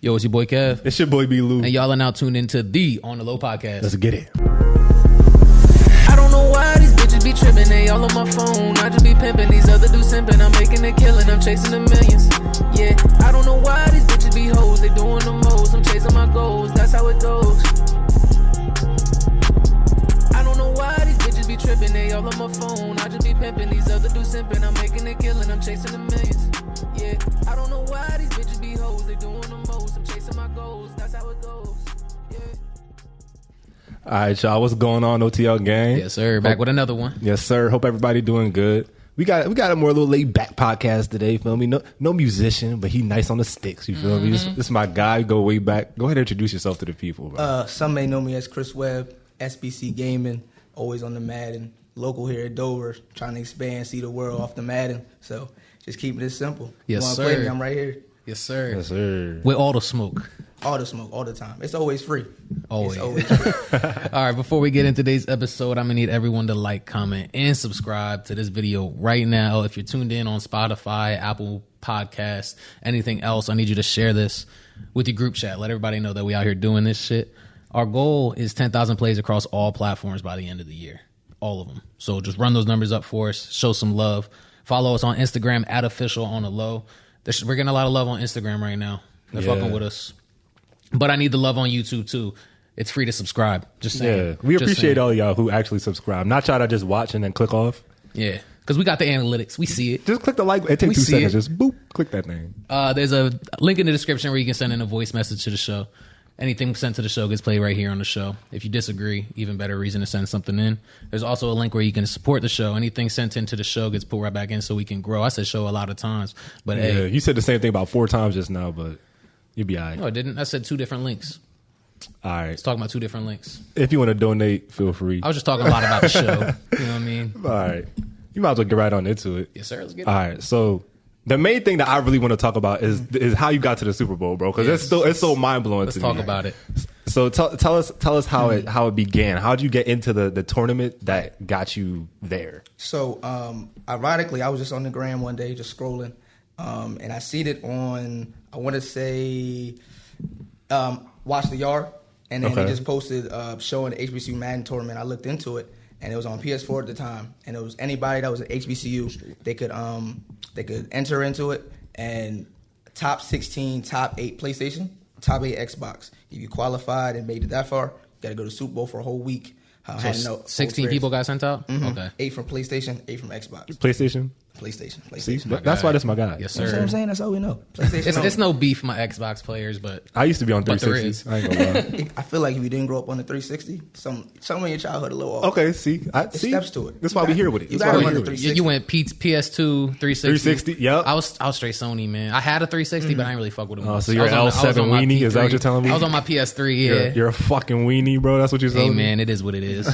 Yo, it's your boy Kev. It's your boy B. Lou. And y'all are now tuned into the On The Low podcast. Let's get it. I don't know why these bitches be tripping. They all on my phone. I just be pimping. These other dudes simping. I'm making a killing. I'm chasing the millions. Yeah, I don't know why these bitches be hoes. They doing the most. I'm chasing my goals. That's how it goes. I don't know why these bitches be tripping. They all on my phone. I just be pimping. These other dudes simping. I'm making a killing. I'm chasing the millions. Yeah, I don't know why these bitches be hoes. They doing the most. I'm chasing my goals. That's how it goes. Yeah. All right, y'all. What's going on, OTL gang? Yes, sir. Back with another one. Yes, sir. Hope everybody doing good. We got a more little laid back podcast today. Feel me? No musician, but he nice on the sticks. You feel me? This is my guy. Go way back. Go ahead and introduce yourself to the people, bro. Some may know me as Chris Webb, SBC Gaming, always on the Madden, local here at Dover, trying to expand, see the world off the Madden. So just keeping it simple. Yes, you sir. Play me, I'm right here. Yes, sir. Yes, sir. With all the smoke. All the smoke, all the time. It's always free. Always. It's always free. All right, before we get into today's episode, I'm going to need everyone to like, comment, and subscribe to this video right now. If you're tuned in on Spotify, Apple Podcasts, anything else, I need you to share this with your group chat. Let everybody know that we out here doing this shit. Our goal is 10,000 plays across all platforms by the end of the year. All of them. So just run those numbers up for us. Show some love. Follow us on Instagram at @officialonthelow. We're getting a lot of love on Instagram right now. They're fucking with us. But I need the love on YouTube too. It's free to subscribe. Just saying. Yeah, we Just appreciate saying. all y'all who actually subscribe. Not y'all that just watch and then click off. Yeah, because we got the analytics. We see it. Just click the like. It takes 2 see seconds. it. Just boop, click that thing. There's a link in the description where you can send in a voice message to the show. Anything sent to the show gets played right here on the show. If you disagree, even better reason to send something in. There's also a link where you can support the show. Anything sent into the show gets pulled right back in so we can grow. I said show a lot of times, but Yeah, hey. you said the same thing about 4 times just now, but you'll be all right. No, I didn't. I said 2 different links. All right. I was talking about 2 different links. If you want to donate, feel free. I was just talking a lot about the show. You know what I mean? All right. You might as well get right on into it. Yes, sir. Let's get All it. right. So the main thing that I really want to talk about is how you got to the Super Bowl, bro. Because Yes. it's so mind blowing to Let's me. talk about it. So tell us how it began. How did you get into the tournament that got you there? So, ironically, I was just on the gram one day, just scrolling, and I seen it on, I want to say, Watch the Yard, and then Okay. they just posted showing the HBCU Madden tournament. I looked into it, and it was on PS4 at the time, and it was anybody that was an HBCU, they could enter into it, and top 16, top 8 PlayStation, top 8 Xbox. If you qualified and made it that far, you got to go to Super Bowl for a whole week. I had no 16 people got sent out? Okay. 8 from PlayStation, 8 from Xbox. PlayStation? PlayStation. See, You know that's why that's my guy. Yes, what I'm sir. saying? That's all we know. PlayStation. It's no beef my Xbox players, but I used to be on But there 360s. I ain't gonna lie. I feel like if you didn't grow up on the 360, some in your childhood a little off. Okay, see, steps to it. That's why we here with it. You That's gotta why we run here the with it. you went PS2, 360. 360, yep. I was straight Sony, man. I had a 360, but I didn't really fuck with them. Oh, so you're L7 weenie? Is that what you're telling me? I was on my PS3, yeah. You're a fucking weenie, bro. That's what you're Hey, saying. man, it is what it is.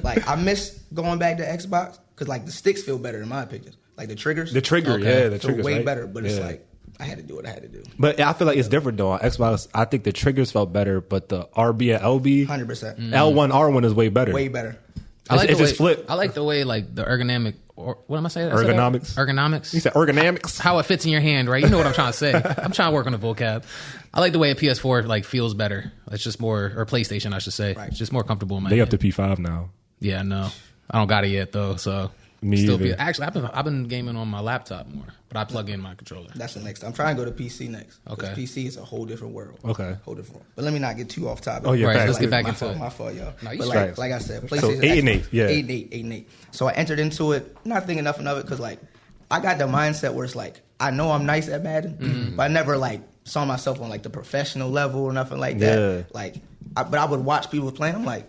Like I miss going back to Xbox because like the sticks feel better in my opinion. Like the triggers. The trigger, Okay. yeah, the feel trigger way right? better. But it's Yeah. like I had to do what I had to do. But I feel like it's different though. On Xbox, I think the triggers felt better, but the RB and LB, 100%. L1, R1 is way better. Way better. I like It the just way, flipped. I like the way like the ergonomic, or what am I saying? I said that? Ergonomics. Ergonomics. You said ergonomics. How it fits in your hand, right? You know what I'm trying to say. I'm trying to work on the vocab. I like the way a PS4 like feels better. It's just more, or PlayStation, I should say. Right. It's just more comfortable in my They hand. up to P5 now. Yeah, no, I don't got it yet though. So Me either. actually, I've been gaming on my laptop more, but I plug in my controller. That's the next. I'm trying to go to PC next. 'Cause Okay. PC is a whole different world. Okay. Whole different world. But let me not get too off topic. Oh, yeah, Right, facts. let's get back my into fault, it. My fault, y'all. No, you But straight. like I said, PlayStation. 8 and 8, Xbox, yeah. 8 and 8, 8 and 8. So I entered into it, not thinking nothing of it, because like I got the mindset where it's like I know I'm nice at Madden, but I never like saw myself on like the professional level or nothing like that. Yeah. Like, but I would watch people playing. I'm like,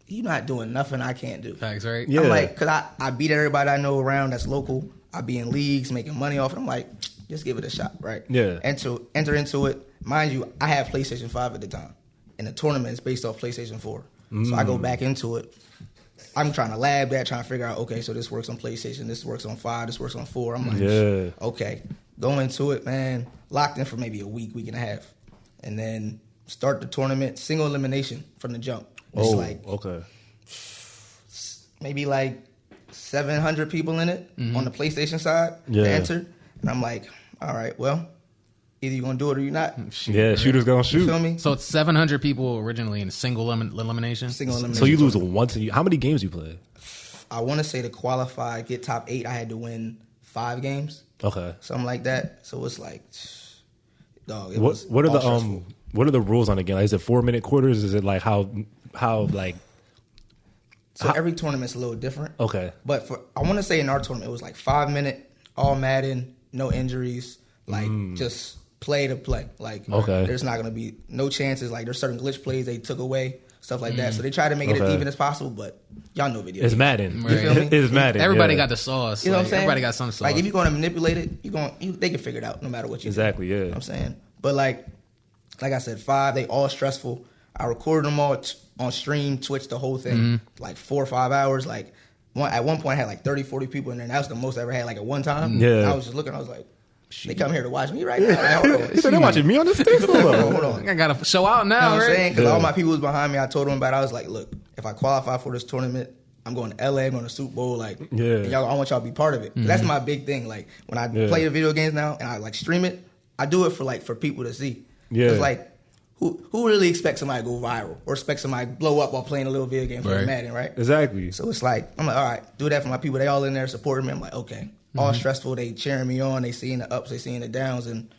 you're not doing nothing I can't do. Facts, right? Yeah. I'm like, cause I beat everybody I know around that's local. I be in leagues making money off it. I'm like, just give it a shot, right? Yeah. Enter into it. Mind you, I had PlayStation 5 at the time, and the tournament is based off PlayStation 4. So I go back into it. I'm trying to lab that, trying to figure out, okay, so this works on PlayStation, this works on 5, this works on 4. I'm like, Yeah. okay. Go into it, man. Locked in for maybe a week and a half. And then start the tournament, single elimination from the jump. It's like okay. maybe like 700 people in it on the PlayStation side Yeah. to enter. And I'm like, all right, well, Either you're gonna do it or you're not. Yeah, shooters gonna You shoot. feel me? So it's 700 people originally in a single elimination. Single elimination. So you lose once. How many games you play? I want to say to qualify, get top 8, I had to win 5 games, Okay. something like that. So it's like, dog. It What was what are all the stressful. what are the rules on the game? Like, is it 4-minute quarters? Is it like how like So every tournament's a little different. okay? But I want to say in our tournament, it was like 5-minute, all Madden, no injuries, like just play to play. Like Okay. there's not going to be no chances. Like there's certain glitch plays they took away, stuff like that. So they try to make it as even as possible, but y'all know video It's games. Madden. Right. You feel me? It's Madden. Everybody yeah. got the sauce. You know Like, what I'm saying? Everybody got some sauce. Like if you're going to manipulate it, they can figure it out no matter what you Exactly, do. yeah. You know what I'm saying? But like I said, 5, they all stressful. I recorded them all on stream, Twitch, the whole thing, like 4 or 5 hours. Like at one point I had like 30, 40 people in there, and that was the most I ever had like at one time. Yeah. And I was just looking, I was like, they come here to watch me right now. Like, hold on. He said they're watching me on the sticks. Hold on. I got to show out You know now, what I'm right? saying? Because Yeah. all my people was behind me. I told them about it. I was like, look, if I qualify for this tournament, I'm going to LA, I'm going to Super Bowl. Like, Yeah. and y'all, I want y'all to be part of it. That's my big thing. Like, when I play the video games now and I like stream it, I do it for people to see. Yeah. It's like, who really expects somebody to go viral or expects somebody to blow up while playing a little video game for Right. Madden, right? Exactly. So it's like, I'm like, all right, do that for my people. They all in there supporting me. I'm like, okay. All stressful. They cheering me on. They seeing the ups. They seeing the downs. And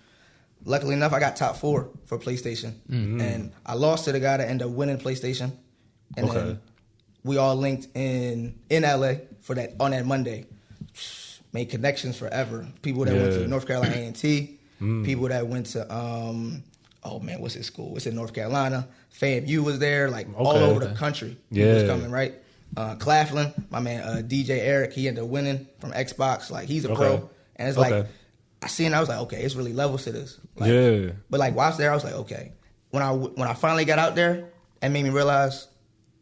luckily enough, I got top 4 for PlayStation. And I lost to the guy that ended up winning PlayStation. And Okay. then we all linked in LA for that on that Monday. Made connections forever. People that went Yeah. to North Carolina A&T. People that went to oh man, what's his school? It's in North Carolina. FAMU was there, like all Okay. over the country. He was Yeah. coming, right? Claflin, my man DJ Eric, he ended up winning from Xbox. Like he's a Okay. pro. And it's Okay. like I seen, I was like, okay, it's really levels to this. Like, Yeah. But like while I was there, I was like, okay. When I finally got out there, it made me realize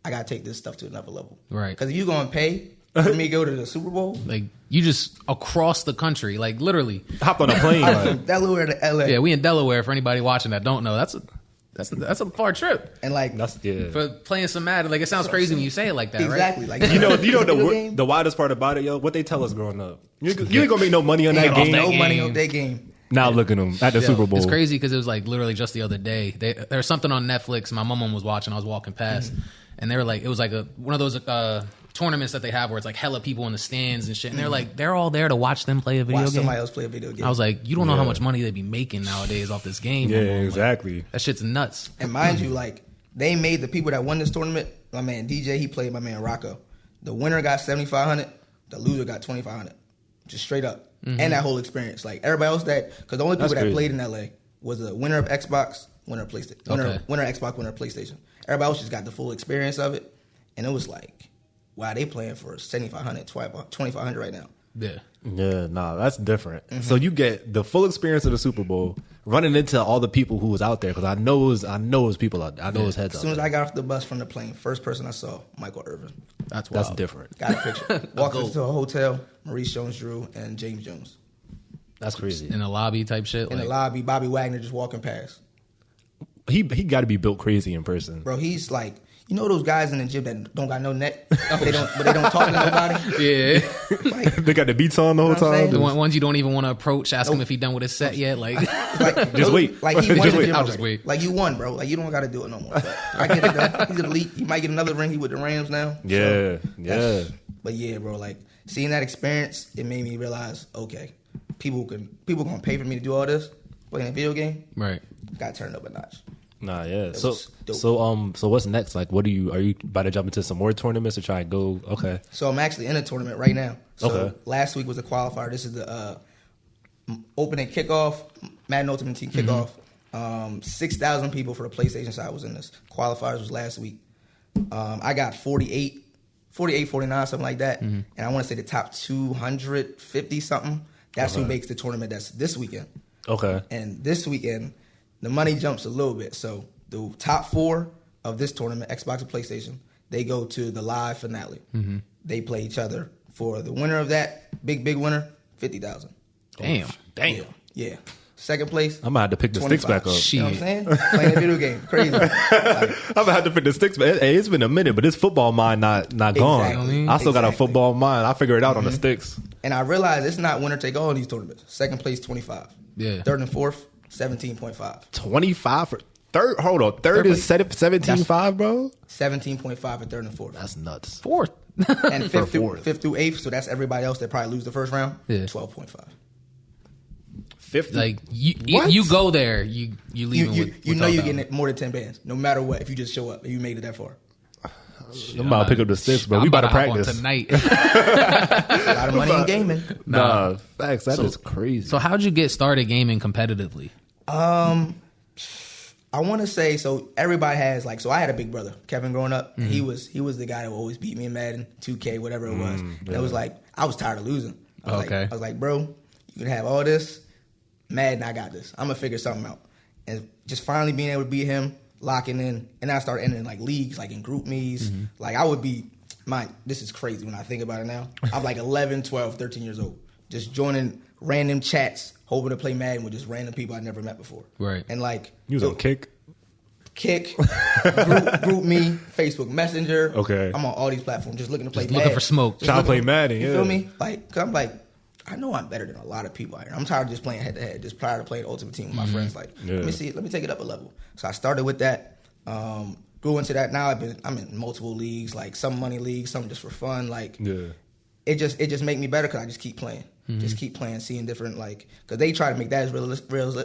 I gotta take this stuff to another level. Right. Because if you gonna pay for me to go to the Super Bowl, Like you just across the country, like literally. Hopped on a plane. I'm like, from Delaware to LA. Yeah, we in Delaware. For anybody watching that don't know, that's a far trip And like that's yeah. for playing some Madden. Like it sounds crazy when you say it like that, exactly. right? Like You know video game, the wildest part about it, yo. What they tell us growing up, you ain't gonna make no money on they that ain't game. no game. money on that game. Now look at them at the Super Bowl. It's crazy because it was like literally just the other day. There's something on Netflix. My mom was watching. I was walking past, and they were like, it was like one of those tournaments that they have where it's like hella people in the stands and shit. And they're like, they're all there to watch them play a video Watch game. somebody else play a video game. I was like, you don't know how much money they be making nowadays off this game. Yeah, Like, exactly. that shit's nuts. And mind you, like they made the people that won this tournament. My man DJ, he played my man Rocco. The winner got $7,500. The loser got $2,500. Just straight up. And that whole experience, like everybody else because the only people That's that crazy. played in LA was a winner of Xbox, winner of PlayStation, winner of Xbox, winner of PlayStation. Everybody else just got the full experience of it, and it was like, wow, they playing for $7,500, $2,500 right now. Yeah. Yeah, nah, that's different. So you get the full experience of the Super Bowl, running into all the people who was out there because I know it was people out there. I know it was heads As out soon as there. I got off the bus from the plane, first person I saw, Michael Irvin. That's wild. That's different. Got a picture. Walked into a hotel, Maurice Jones-Drew and James Jones. That's crazy. In the lobby type shit. In the like, lobby, Bobby Wagner just walking past. He got to be built crazy in person. Bro, he's like, you know those guys in the gym that don't got no neck, but they don't talk to nobody. Yeah. Like, They got the beats on the whole You know what I'm time. The ones you don't even want to approach, ask him if he done with his set yet. Like, Just wait. Like he won Just the wait. gym I'll already. just wait. Like you won, bro. Like you don't got to do it no more. But I get it though. He's elite. He might get another ring. He with the Rams now. Yeah, yeah. But yeah, bro. Like seeing that experience, it made me realize, okay, people gonna pay for me to do all this, playing a video game. right. Got turned up a notch. Nah, yeah. was dope. So what's next? Like, are you about to jump into some more tournaments or try and go? Okay. So I'm actually in a tournament right now. So Okay. last week was the qualifier. This is the opening kickoff, Madden Ultimate Team kickoff. 6,000 people for the PlayStation side was in this. Qualifiers was last week. I got 48, 49, something like that. And I want to say the top 250 something. That's who makes the tournament. That's this weekend. Okay. And this weekend, the money jumps a little bit. So the top 4 of this tournament, Xbox and PlayStation, they go to the live finale. They play each other. For the winner of that, big winner, 50,000. Damn. Yeah. Second place, I'm gonna have to pick the sticks 25. back up. You know what I'm saying? Playing a video game. Crazy. Like, I'm gonna have to pick the sticks back. Hey, it's been a minute, but this football mind not gone. Exactly. I still got a Exactly. football mind. I figure it out on the sticks. and I realized it's not winner take all in these tournaments. Second place, 25. Yeah. Third and fourth, 17.5. 25 for third. Hold on, third is 17.5, bro. 17.5 for third and fourth. That's nuts. Fourth. And fifth through eighth, so that's everybody else that probably lose the first round. Yeah. 12.5. 50. Like you go there, you leave. You know you're getting more than 10 bands, no matter what. If you just show up and you made it that far, I'm about to pick up the sticks, bro. We about to practice tonight. a lot of money in gaming. Nah, facts. That is crazy. So how'd you get started gaming competitively? I want to say, so everybody has like, so I had a big brother, Kevin, growing up. And he was the guy that would always beat me in Madden, 2K, whatever it was. And it was like, I was tired of losing. I was like, bro, you can have all this. Madden, I got this. I'm going to figure something out. And just finally being able to beat him, locking in, and I started entering like leagues, like in group me's. Like I would be, this is crazy when I think about it now. I'm like 11, 12, 13 years old. Just joining random chats, hoping to play Madden with just random people I never met before. Right. And like, You was on Kick? group me, Facebook Messenger. Okay. I'm on all these platforms just looking to play Just Madden. looking for smoke. Trying to play Madden, You yeah. feel me? Like, 'cause I'm like, I know I'm better than a lot of people out here. I'm tired of just playing head to head, just prior to playing Ultimate Team with my friends. Like, let me take it up a level. So I started with that. Grew into that. Now I'm in multiple leagues, like some money leagues, some just for fun. Like, it just make me better because I just keep playing. Just keep playing, seeing different, like, because they try to make that as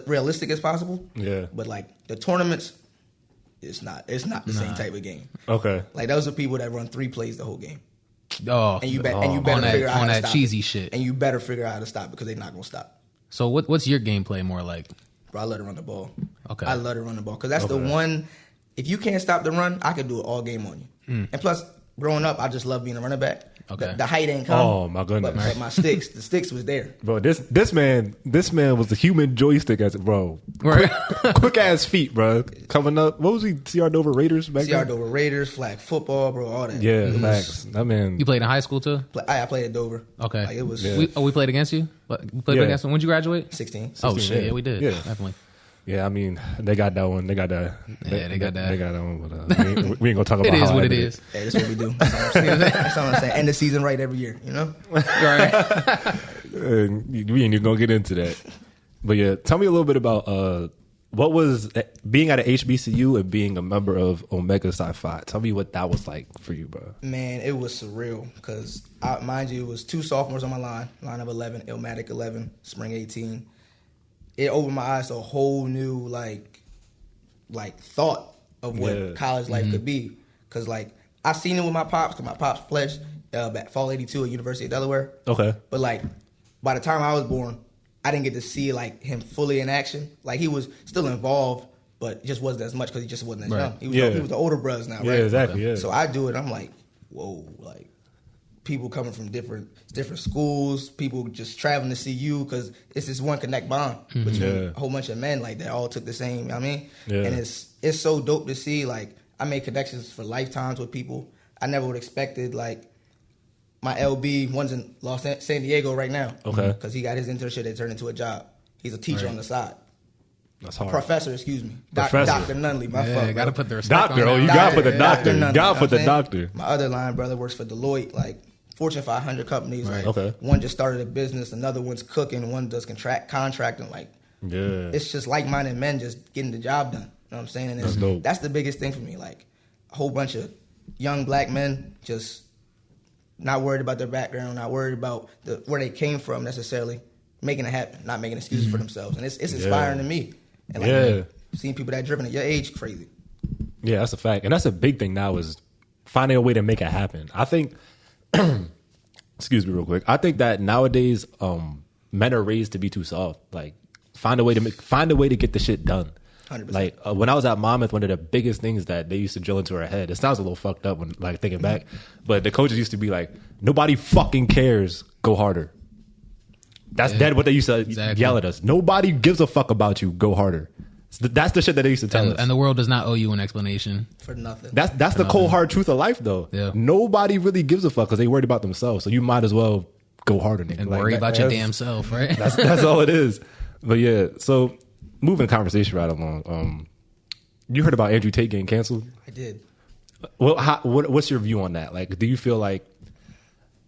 realistic as possible. Yeah. But like the tournaments, it's not the same type of game. Okay. Like those are people that run 3 plays the whole game. Oh, And you better on figure out how to that stop cheesy it. shit. And you better figure out how to stop it because they're not gonna stop. So what's your gameplay more like? Bro, I love to run the ball. Okay. I love to run the ball because that's the one. If you can't stop the run, I could do it all game on you. And plus, growing up, I just love being a running back. Okay. The height ain't come. Oh, my goodness. But my the sticks was there. Bro, this man was the human joystick as bro. Right. Quick ass feet, bro. Coming up. What was he? CR Dover Raiders back CR then? Dover Raiders, flag football, bro, all that. Yeah, It was- facts. That man. You played in high school too? I played at Dover. Okay. Like, it was We played against you? We played Yeah. against you? When'd you graduate? 16. Oh shit, yeah, we did. Yeah. Definitely. Yeah, I mean, they got that one. They got that. They got that. They got that one. But we ain't gonna talk about It is how what I it did is. Hey, that's what we do. That's all I'm saying. That's all I'm saying. End the season right every year, you know? Right. We ain't even gonna get into that. But yeah, tell me a little bit about what was being at an HBCU and being a member of Omega Psi Phi. Tell me what that was like for you, bro. Man, it was surreal because, mind you, it was 2 sophomores on my line of 11, Illmatic 11, Spring 18. It opened my eyes to a whole new, like thought of what college life could be. Because, like, I seen it with my pops, because my pops pledged at Fall 82 at University of Delaware. Okay. But, like, by the time I was born, I didn't get to see, like, him fully in action. Like, he was still involved, but just wasn't as much because he just wasn't as young. He was the older brothers now, Yeah, right? exactly, yeah. So I do it, I'm like, whoa, like, people coming from different schools, people just traveling to see you because it's this one connect bond between a whole bunch of men like that all took the same, you know what I mean? Yeah. And it's so dope to see, like, I made connections for lifetimes with people. I never would have expected, like, my LB, one's in San Diego right now. Okay. Because he got his internship that turned into a job. He's a teacher on the side. That's hard. Professor, excuse me. Professor. Dr. Nunley, my fault. Gotta bro. put the respect Doctor, on oh, that. you gotta put the Dr. doctor. Nunley, You gotta put you the know what I'm doctor. My other line brother works for Deloitte, like Fortune 500 companies. Right. Like, Okay. one just started a business, another one's cooking, one does contracting. Like, Yeah. it's just like-minded men just getting the job done. You know what I'm saying? And That's dope. that's the biggest thing for me. Like, a whole bunch of young black men just not worried about their background, not worried about where they came from necessarily, making it happen, not making excuses for themselves. And it's inspiring to me. And like, seeing people that driven at your age, crazy. Yeah, that's a fact. And that's a big thing now is finding a way to make it happen. I think, excuse me real quick. I think that nowadays men are raised to be too soft. Like find a way to get the shit done. 100%. Like when I was at Monmouth, one of the biggest things that they used to drill into our head, it sounds a little fucked up when like thinking back, but the coaches used to be like, nobody fucking cares, go harder. That's dead what they used to yell at us. Nobody gives a fuck about you, go harder. That's the shit that they used to tell us. And the world does not owe you an explanation. For nothing. That's the cold hard truth of life though. Yeah. Nobody really gives a fuck because they worried about themselves. So you might as well go harder, nigga. And Like, worry about your that's- damn self, right? That's all it is. But yeah, so moving the conversation right along. You heard about Andrew Tate getting canceled? I did. Well, what's your view on that? Like, do you feel like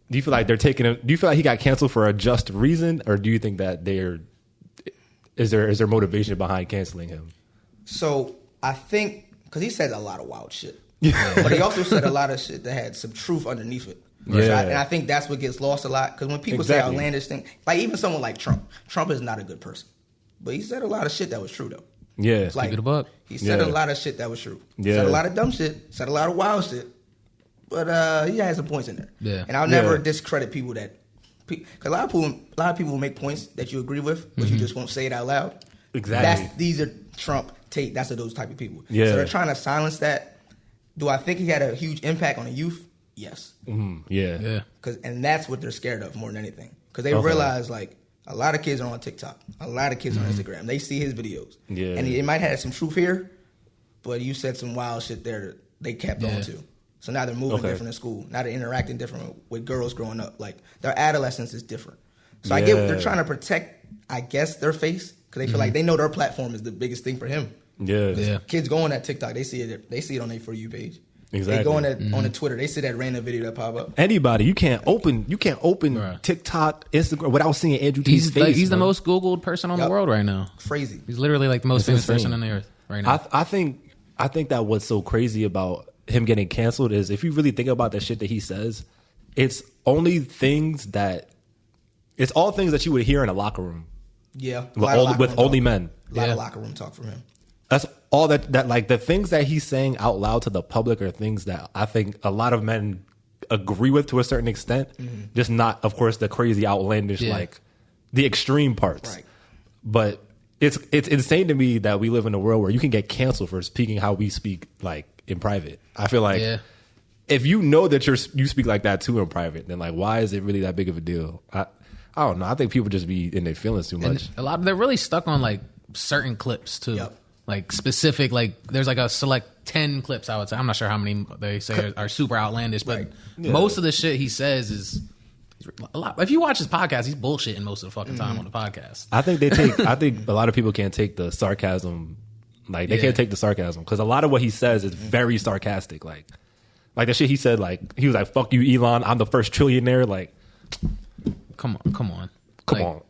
they're taking him? Do you feel like he got canceled for a just reason, or do you think that is there motivation behind canceling him? So I think because he says a lot of wild shit, but he also said a lot of shit that had some truth underneath it. Yeah. And I think that's what gets lost a lot because when people say outlandish things, like even someone like Trump is not a good person, but he said a lot of shit that was true though. Yeah, Like, keep it a buck. He said a lot of shit that was true. Yeah. Said a lot of dumb shit. Said a lot of wild shit. But he had some points in there. Yeah. And I'll never discredit people that, because a lot of people will make points that you agree with, but you just won't say it out loud. Exactly. These are Trump, Tate. That's those type of people. Yeah. So they're trying to silence that. Do I think he had a huge impact on the youth? Yes. Yeah. And that's what they're scared of more than anything. Because they realize like a lot of kids are on TikTok, a lot of kids on Instagram. They see his videos, and it might have some truth here, but you said some wild shit there that they kept on to. So now they're moving different in school. Now they're interacting different with girls growing up. Like their adolescence is different. So I get they're trying to protect, I guess, their face because they feel like they know their platform is the biggest thing for him. Yeah. Kids go on that TikTok, they see it on their For You page. Exactly. They go on the Twitter, they see that random video that pop up. Anybody, you can't open TikTok, Instagram without seeing Andrew Tate's face. He's the most Googled person on the world right now. Crazy. He's literally like the most famous person on the earth right now. I think that what's so crazy about him getting canceled is if you really think about the shit that he says, it's all things that you would hear in a locker room. Yeah. With only men. A lot of locker room talk from him. That's all that like the things that he's saying out loud to the public are things that I think a lot of men agree with to a certain extent, just not, of course, the crazy outlandish, like the extreme parts. Right. But it's insane to me that we live in a world where you can get canceled for speaking how we speak like in private. I feel like if you know that you speak like that too in private, then like why is it really that big of a deal? I don't know. I think people just be in their feelings too much. And they're really stuck on like certain clips too. Yep. Like specific, like there's like a select 10 clips. I would say I'm not sure how many they say are super outlandish, but most of the shit he says is a lot. If you watch his podcast, he's bullshitting most of the fucking time on the podcast. I think I think a lot of people can't take the sarcasm. Like they can't take the sarcasm because a lot of what he says is very sarcastic. Like the shit he said. Like he was like, "Fuck you, Elon. I'm the first trillionaire." Like, come on. Come on. Come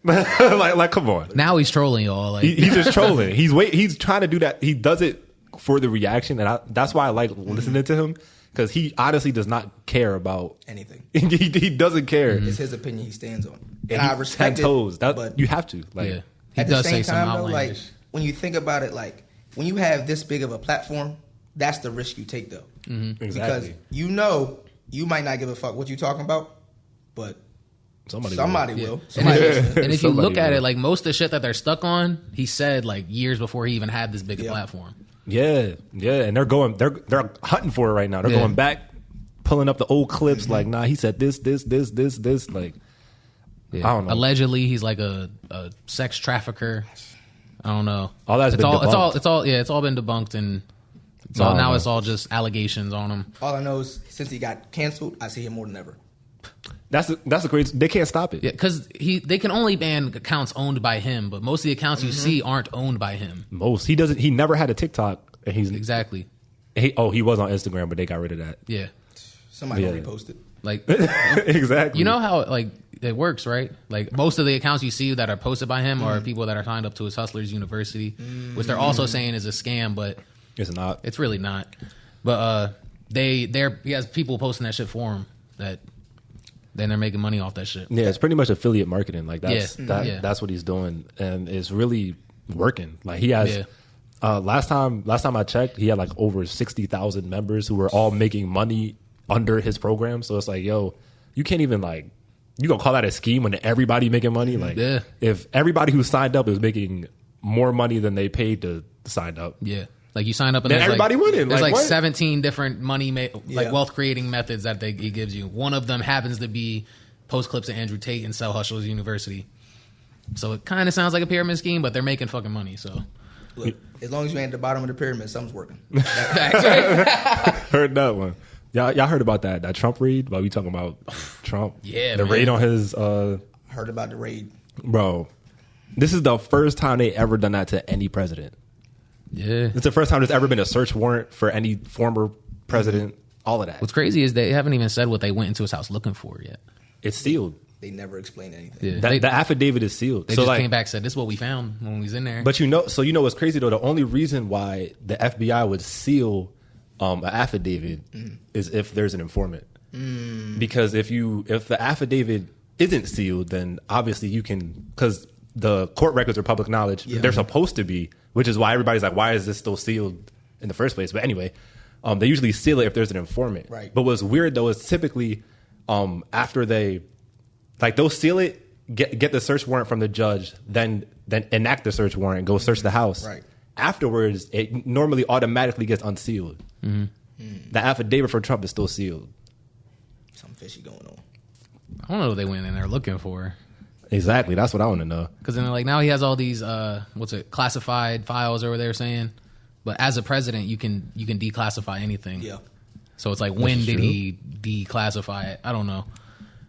on. Now he's trolling y'all. Like he's just trolling. He's trying to do that. He does it for the reaction, and that's why I like listening to him because he honestly does not care about anything. he doesn't care. It's his opinion he stands on, and I respect it. But you have to. Like, he at does the same say time, some though, like outlandish. when you think about it, like when you have this big of a platform, that's the risk you take, though. Exactly. Because you might not give a fuck what you talking about, but somebody will. And if you look at it, like most of the shit that they're stuck on, he said like years before he even had this big a platform. Yeah, and they're hunting for it right now. They're going back, pulling up the old clips. Like, nah, he said this. Like, I don't know. Allegedly, he's like a sex trafficker. I don't know. All that's been debunked. It's all been debunked, and it's all just allegations on him. All I know is since he got canceled, I see him more than ever. That's a great. They can't stop it. Yeah, because they can only ban accounts owned by him, but most of the accounts you see aren't owned by him. He never had a TikTok. And exactly. He was on Instagram, but they got rid of that. Yeah, somebody reposted. Like exactly. You know how like it works, right? Like most of the accounts you see that are posted by him are people that are signed up to his Hustlers University, which they're also saying is a scam, but it's not. It's really not. But he has people posting that shit for him that. Then they're making money off that shit. Yeah, it's pretty much affiliate marketing. Like that's what he's doing, and it's really working. Like he has. Last time I checked, he had like over 60,000 members who were all making money under his program. So it's like, yo, you can't even like you gonna call that a scheme when everybody making money? Like, if everybody who signed up is making more money than they paid to sign up, like you sign up and then everybody winning. There's like what? 17 different wealth creating methods that he gives you. One of them happens to be post clips of Andrew Tate and sell Hustlers University. So it kind of sounds like a pyramid scheme, but they're making fucking money. So look, as long as you ain't at the bottom of the pyramid, something's working. Heard that one. Y'all heard about that Trump raid? While we talking about Trump? Yeah, the raid on his. Heard about the raid, bro. This is the first time they ever done that to any president. Yeah, it's the first time there's ever been a search warrant for any former president. All of that. What's crazy is they haven't even said what they went into his house looking for yet. It's sealed. They never explained anything. Yeah. The affidavit is sealed. They so just like, came back and said, this is what we found when we was in there. But what's crazy though? The only reason why the FBI would seal an affidavit is if there's an informant. Because if the affidavit isn't sealed, then obviously you can, because the court records are public knowledge. Yeah. They're supposed to be, which is why everybody's like, why is this still sealed in the first place? But anyway, they usually seal it if there's an informant. Right. But what's weird though is typically after they'll seal it, get the search warrant from the judge, then enact the search warrant, go search the house. Right. Afterwards, it normally automatically gets unsealed. The affidavit for Trump is still sealed. Something fishy going on. I don't know what they went in there looking for. Exactly. That's what I want to know. Because then, like, now he has all these, classified files over there saying. But as a president, you can declassify anything. Yeah. So it's like, when did he declassify it? I don't know.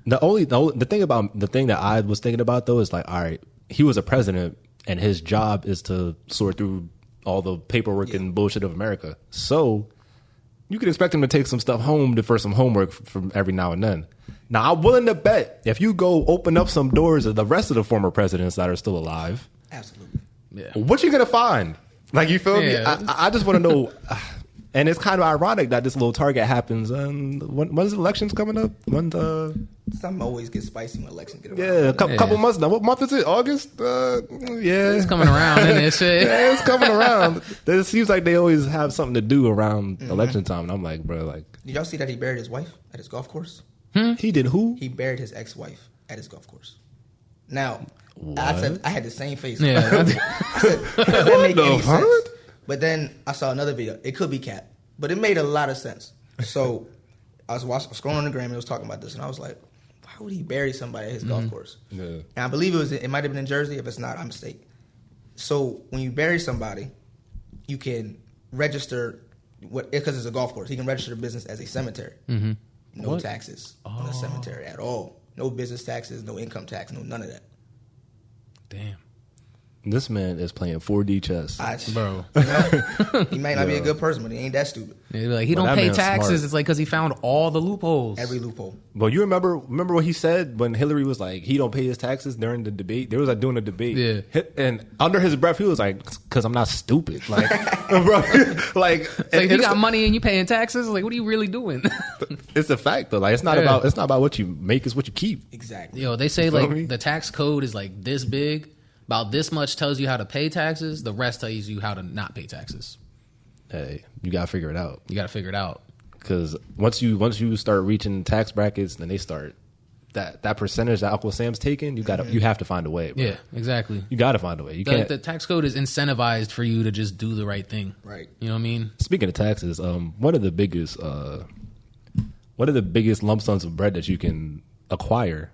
The thing that I was thinking about though is like, all right, he was a president and his job is to sort through all the paperwork and bullshit of America. So you could expect him to take some stuff home for some homework from every now and then. Now, I'm willing to bet if you go open up some doors of the rest of the former presidents that are still alive, Absolutely. Yeah. what you gonna find? Like, you feel me? Yeah. I just want to know. And it's kind of ironic that this little target happens. When's the elections coming up? Something always gets spicy when elections get around. Yeah, a couple months now. What month is it? August? Yeah. It's coming around, isn't it? Shit. Yeah, it's coming around. It seems like they always have something to do around election time. And I'm like, bro, like. Did y'all see that he buried his wife at his golf course? He did who? He buried his ex-wife at his golf course. Now, What? I had the same face. Yeah. I said, does that make any fuck? sense? But then I saw another video. It could be cap, but it made a lot of sense. So I was scrolling on the gram and it was talking about this, and I was like, why would he bury somebody at his golf course? Yeah. And I believe it might have been in Jersey. If it's not, I'm mistaken. So when you bury somebody, you can register because it's a golf course. He can register the business as a cemetery. No taxes on a cemetery at all. No business taxes, no income tax, no none of that. Damn. This man is playing 4D chess. Bro. He might not be a good person, but he ain't that stupid. They'd be like, he Well, don't that pay man's taxes. smart. It's like because he found all the loopholes. Every loophole. But you remember what he said when Hillary was like, he don't pay his taxes during the debate? They was like doing a debate. Yeah. And under his breath, he was like, because I'm not stupid. Like, bro, like, It's like, if you got money and you paying taxes, like, what are you really doing? it's a fact though. Like, it's not about what you make, it's what you keep. Exactly. Yo, they say feel like me? the tax code is like this big. About this much tells you how to pay taxes. The rest tells you how to not pay taxes. Hey, you gotta figure it out. You got to figure it out. Because once you start reaching tax brackets, then they start that percentage that Uncle Sam's taking. You have to find a way. Bro. Yeah, exactly. You got to find a way. You The, can't. the tax code is incentivized for you to just do the right thing. Right. You know what I mean? Speaking of taxes, one of the biggest lump sums of bread that you can acquire,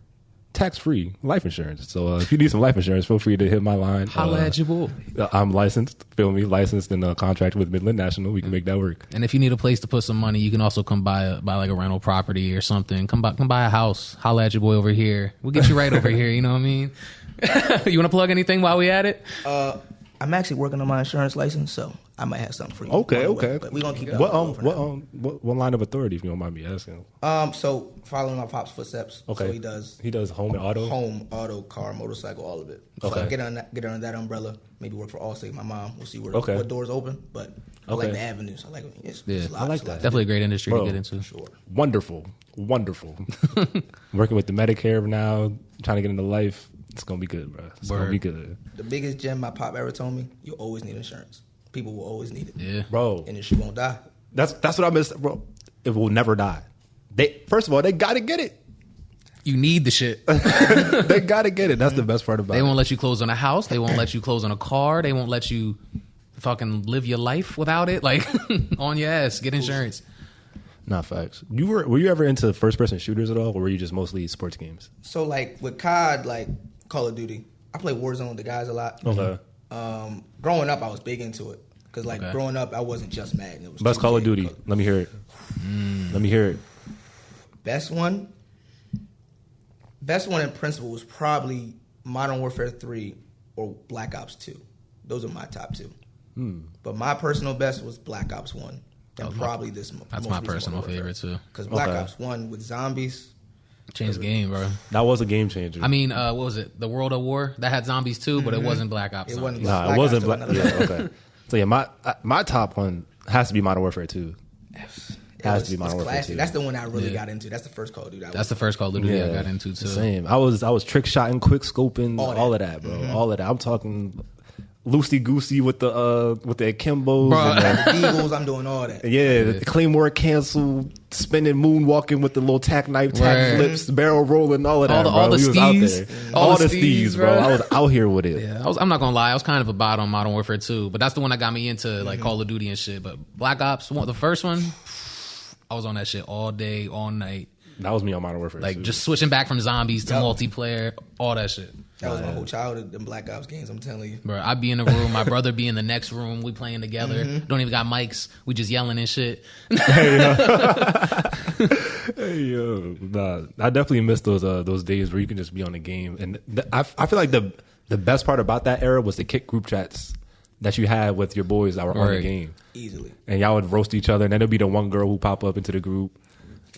tax-free life insurance. So if you need some life insurance, feel free to hit my line. Holla at your boy. I'm licensed. Feel me? Licensed in a contract with Midland National. We can make that work. And if you need a place to put some money, you can also come buy like a rental property or something. Come buy a house. Holla at your boy over here. We'll get you right over here. You know what I mean? You want to plug anything while we at it? I'm actually working on my insurance license, so I might have something for you. Okay, on the way, okay. But we're gonna keep that. What line of authority, if you don't mind me asking? So following my pop's footsteps. Okay. So he does home and auto. home, auto, car, motorcycle, all of it. So Okay. get under that umbrella. Maybe work for Allstate. My mom. We'll see Okay. what doors open. But I like Okay. the avenues. I like it's Yeah, it's a lot, I like it's a lot that. to Definitely a great industry Bro. to get into. Sure. Wonderful. Working with the Medicare now, trying to get into life. It's gonna be good, bro. It's gonna Word. be good, The biggest gem my pop ever told me: you always need insurance. People will always need it. Yeah. bro. Industry won't die. That's what I miss, bro. It will never die. First of all, they gotta get it. You need the shit. They gotta get it. That's the best part about They it. won't let you close on a house. They won't let you close on a car. They won't let you fucking live your life without it. Like, on your ass. Get insurance. Not facts. Were you ever into first person shooters at all, or were you just mostly sports games? So like with COD, like Call of Duty, I play Warzone with the guys a lot. Okay. Growing up, I was big into it because like Okay. growing up, I wasn't just Madden. It was Best 2K. Call of Duty. Let me hear it. Let me hear it. Best one in principle was probably Modern Warfare 3 or Black Ops 2. Those are my top two. But my personal best was Black Ops 1. And probably this That's my personal favorite, too. Because Black Okay. Ops 1 with zombies, Changed the game, bro. That was a game changer. I mean, what was it? The World at War that had zombies too, but it wasn't Black Ops. It wasn't zombies. Nah, Black it wasn't Ops, Black. so Yeah, okay. So yeah, my top one has to be Modern Warfare 2. Has to be Modern Warfare 2. That's the one I really got into. That's the first Call of Duty. That's the first Call of Duty I got into too. Same. I was trick shotting, quick scoping, all of that, bro. All of that. I'm talking loosey goosey with the akimbos, and the Deagles. I'm doing all that. the Claymore cancel, spinning, moonwalking with the little tack knife, tack flips, barrel rolling, all of that. All the We was out steez. there. All All the the steez, steez, bro. bro. I was out here with it. Yeah, I'm not gonna lie. I was kind of a bot on Modern Warfare 2, but that's the one that got me into like Call of Duty and shit. But Black Ops, the first one, I was on that shit all day, all night. That was me on Modern Warfare. Like 2. just switching back from zombies to Yep. multiplayer, all that shit. That was my whole childhood. Them Black Ops games. I'm telling you. Bro, I'd be in a room, my brother be in the next room, we playing together. Don't even got mics, we just yelling and shit. Hey, yo, nah, I definitely miss those days where you can just be on the game, and I feel like the best part about that era was the kick group chats that you had with your boys that were on the Right. game, Easily. and y'all would roast each other, and then there'd be the one girl who pop up into the group.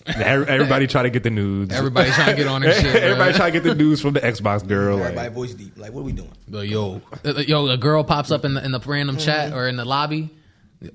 And everybody try to get the nudes. Everybody trying to get on their shit. Bro. Everybody try to get the news from the Xbox girl. Everybody Like, voice deep. Like, what are we doing? But yo, a girl pops up in the random chat or in the lobby.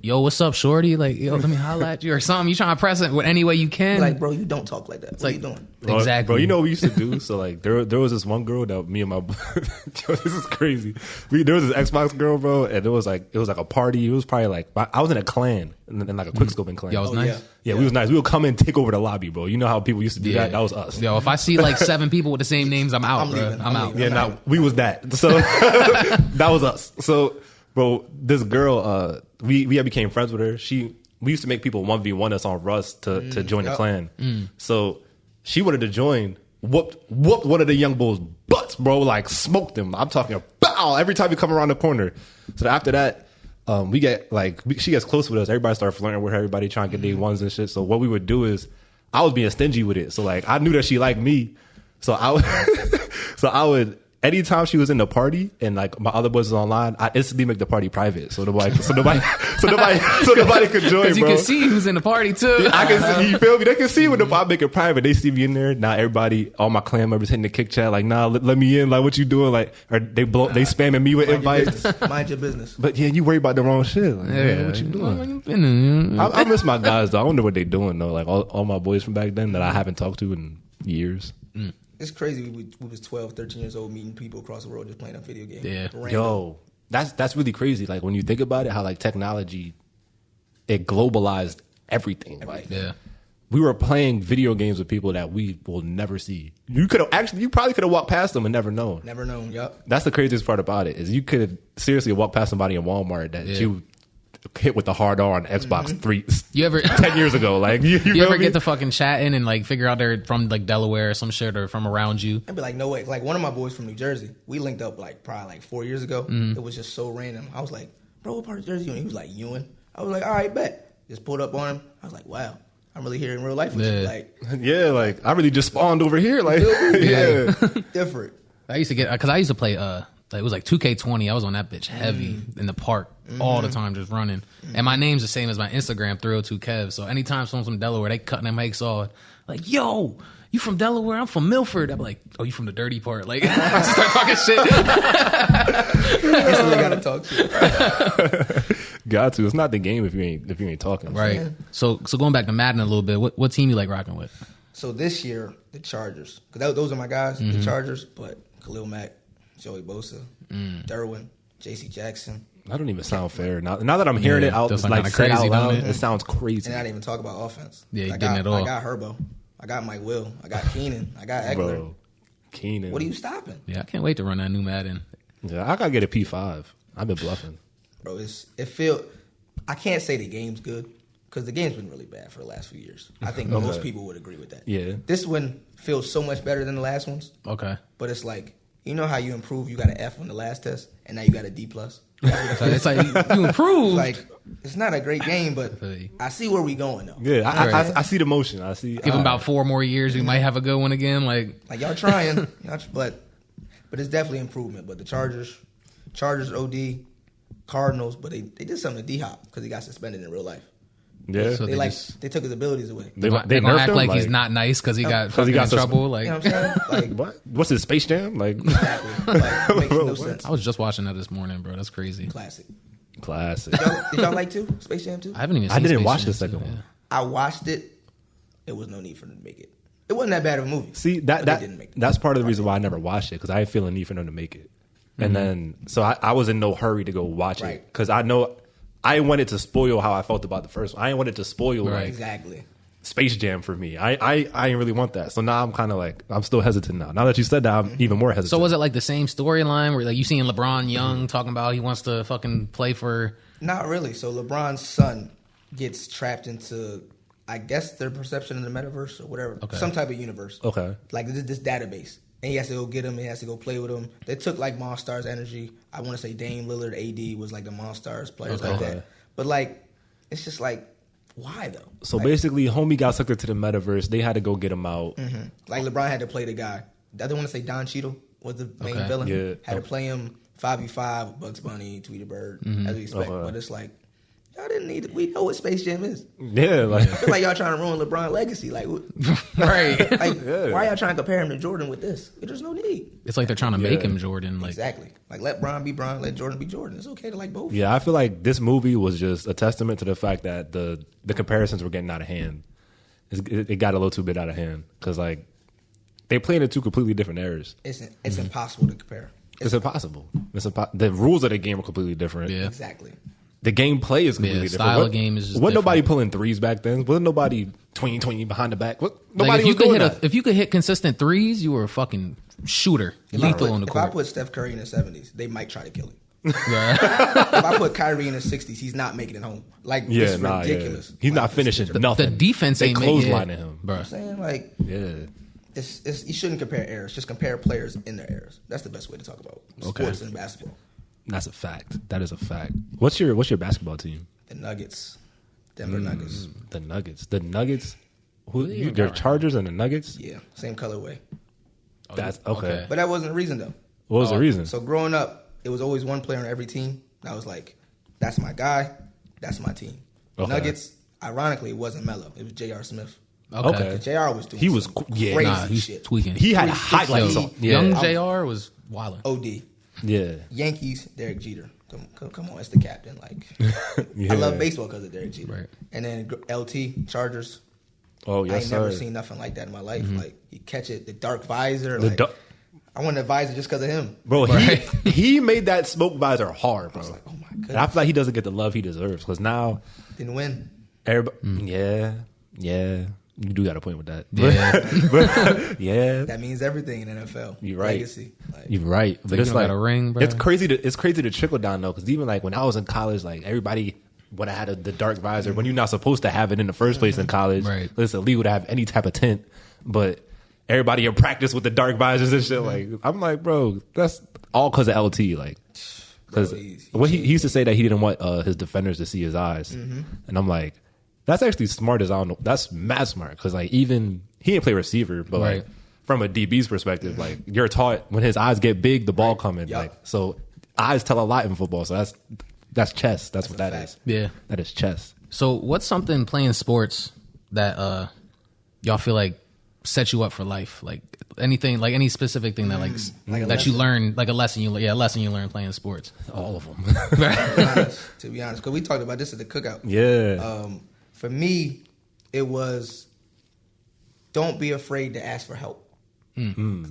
Yo, what's up, shorty? Like, yo, let me holla at you or something. You trying to press it with any way you can. Like, bro, you don't talk like that. What like- are you doing? Exactly. Bro, you know what we used to do? So like there was this one girl that me and my yo, this is crazy. There was this Xbox girl, bro, and it was like a party. It was probably like I was in a clan and like a quick scoping clan. Yo, it was Oh, nice. yeah. Yeah, we was nice. We would come and take over the lobby, bro. You know how people used to do that? That was us. Yo, if I see like 7 people with the same names, I'm out, I'm bro. leaving. I'm I'm out. leaving. Yeah, now we was that. So that was us. So, bro, this girl, we became friends with her. We used to make people 1v1 us on Rust to join the yep. clan. So she wanted to join, whooped one of the young bulls' butts, bro. Like smoked him. I'm talking bow every time you come around the corner. So after that, we get like she gets close with us. Everybody started flirting with her. Everybody trying to get day ones and shit. So what we would do is I was being stingy with it. So like I knew that she liked me. So I would anytime she was in the party and like my other boys was online, I instantly make the party private. So nobody could join, Because you bro. can see who's in the party too. I can see, you feel me? They can see when if I make it private, they see me in there. Now everybody, all my clan members hitting the kick chat, like, nah, let me in. Like, what you doing? Like, or they spamming me with Mind your invites. business. Mind your business. But yeah, you worry about the wrong shit. Like, man, what you doing? I miss my guys though. I wonder what they doing though. Like all my boys from back then that I haven't talked to in years. It's crazy. We was 12, 13 years old, meeting people across the world just playing a video game. Yeah. Random. Yo, that's really crazy. Like when you think about it, how like technology, it globalized everything. Like Yeah. we were playing video games with people that we will never see. You probably could have walked past them and never known. Never known. Yup. That's the craziest part about it is you could have seriously walked past somebody in Walmart that you hit with the hard R on Xbox 3 You ever 10 years ago. Like you you ever feel me? get to fucking chatting and like figure out they're from like Delaware or some shit or from around you? I'd be like, no way. Like one of my boys from New Jersey, we linked up like probably like 4 years ago. It was just so random. I was like, bro, what part of Jersey you in? He was like, Ewan. I was like, all right, bet. Just pulled up on him. I was like, wow, I'm really here in real life with you. Yeah. Like, Yeah, like I really just spawned over here. Like yeah. different. I used to get because I used to play like, it was like 2K20. I was on that bitch heavy in the park all the time just running. And my name's the same as my Instagram, 302Kev. So anytime someone's from Delaware, they cutting their mics off. Like, yo, you from Delaware? I'm from Milford. I'm like, oh, you from the dirty part? Like, I start talking shit. Instantly gotta talk shit. Got to. It's not the game if you ain't talking. Right. So going back to Madden a little bit, what team you like rocking with? So this year, the Chargers. Because those are my guys, the Chargers. But Khalil Mack, Joey Bosa, Derwin, J.C. Jackson. That don't even sound fair. Now that I'm hearing Yeah, it out, does like sound kinda said out crazy, loud, don't it? it sounds crazy. And I didn't even talk about offense. Yeah, you I didn't got, at all. I got Herbo. I got Mike Will. I got Keenan. I got Eckler. Bro, Keenan. What are you stopping? Yeah, I can't wait to run that new Madden. Yeah, I gotta get a P5. I've been bluffing. Bro, I can't say the game's good because the game's been really bad for the last few years. I think most people would agree with that. Yeah. This one feels so much better than the last ones, Okay. but it's like, you know how you improve, you got an F on the last test, and now you got a D+. That's what it feels It's like you improved. like. It's not a great game, but I see where we going, though. Yeah, Right. I see the motion. I see. Give him about 4 more years, we might have a good one again. Like, Like, y'all trying, but it's definitely improvement. But the Chargers OD, Cardinals, but they did something to D-Hop because he got suspended in real life. Yeah. So They took his abilities away. They gonna nerfed act him? like he's not nice because he got he got in trouble. You know Like, what I'm saying? Like, What? What's his Space Jam? Like, exactly. Like, it makes no sense. I was just watching that this morning, bro. That's crazy. Classic. classic. Did y'all like 2? Space Jam 2? I haven't even. I Seen didn't Space watch Jam the 2, second one. yeah. I watched it. It was no need for them to make it. It wasn't that bad of a movie. See, But they didn't make it. that's part of the reason why I never watched it, because I didn't feel a need for them to make it. And then, so I was in no hurry to go watch it, Right. because I know I wanted to spoil how I felt about the first one. I didn't want it to spoil like Exactly. Space Jam for me. I didn't really want that. So now I'm kind of like, I'm still hesitant now. Now that you said that, I'm even more hesitant. So was it like the same storyline where like you seeing LeBron young talking about he wants to fucking play for? Not really. So LeBron's son gets trapped into, I guess, their perception of the metaverse or whatever. Okay. Some type of universe. Okay. Like this database. And he has to go get him. He has to go play with him. They took like Monstars energy. I want to say Dame Lillard, AD was like the Monstars players like Okay. that. But like, it's just like, why though? So Like, basically, homie got sucked into the metaverse. They had to go get him out. like LeBron had to play the guy. I don't want to say Don Cheadle was the main Okay. villain. Yeah. Had to play him 5v5, Bugs Bunny, Tweety Bird, as we expect. Okay. But it's like, y'all didn't need it. We know what Space Jam is. Yeah, like I feel like y'all trying to ruin LeBron's legacy. Like, Right. like why y'all trying to compare him to Jordan with this? There's no need. It's like they're trying to make him Jordan. Like, Exactly. Like, let Bron be Bron, let Jordan be Jordan. It's okay to like both. yeah, I feel like this movie was just a testament to the fact that the comparisons were getting out of hand. It got a little too bit out of hand, because like they played in two completely different eras. It's impossible to compare. It's impossible. The rules of the game are completely different. Yeah. Exactly. The gameplay is completely Yeah, different. style of game is just wasn't nobody different. pulling threes back then. Wasn't nobody twing behind the back. like Nobody if you was could doing hit that. if you could hit consistent threes, you were a fucking shooter, lethal on the If I court. put Steph Curry in the 70s, they might try to kill him. Yeah. If I put Kyrie in the 60s, he's not making it home. Like, Yeah, it's nah, ridiculous. yeah. He's Like, not it's finishing ridiculous. nothing. The defense they ain't making clotheslining it, him. bro. I'm saying, like, Yeah. it's you shouldn't compare eras. Just compare players in their eras. That's the best way to talk about sports and basketball. That's a fact. That is a fact. What's your basketball team? The Nuggets, Denver Nuggets. The Nuggets. The Nuggets. Who? they even They're got right Chargers and the Nuggets. Yeah, same colorway. That's okay. But that wasn't the reason, though. What was the reason? So growing up, it was always one player on every team. I was like, that's my guy. That's my team. Okay. Nuggets, ironically, it wasn't Melo. It was J.R. Smith. Okay. J.R. was doing He was some yeah, crazy Nah, he's shit. tweaking. He had Yo, highlights on. Yeah. Young Jr. was wilding. OD. Yeah. Yankees, Derek Jeter. Come on, it's the captain. Like, Yeah. I love baseball because of Derek Jeter. Right. And then LT, Chargers. Oh I yes, ain't never sir. seen nothing like that in my life. Like, he catch it, the dark visor. The Like, du- I want a visor just because of him. Bro, Right. he made that smoke visor hard, bro. I was like, oh my And I goodness. feel like he doesn't get the love he deserves, because now Didn't win. everybody, yeah, you do got a point with that. Yeah. But, yeah, That means everything in NFL. You're right. Legacy. Like, you're right. But you it's don't like got a ring, bro. it's crazy to trickle down though, because even like when I was in college, like everybody. When I had the dark visor, when you're not supposed to have it in the first place in college, Right. it's illegal to have any type of tint. But everybody in practice with the dark visors and shit, like I'm like, bro, that's all because of LT, like. Because Bro, he's he used to say that he didn't want his defenders to see his eyes, and I'm like, that's actually smart as I don't know. That's mad smart, because like even he didn't play receiver, but Right. like from a DB's perspective, like you're taught when his eyes get big, the ball coming. Yup. Like so, eyes tell a lot in football. So that's chess. That's what a that fact. is. Yeah. That is chess. So what's something playing sports that y'all feel like set you up for life? Like anything, like any specific thing that like a that you lesson? learn, like a lesson you learn playing sports. All of them. to be honest, because we talked about this at the cookout. Yeah. For me, it was don't be afraid to ask for help.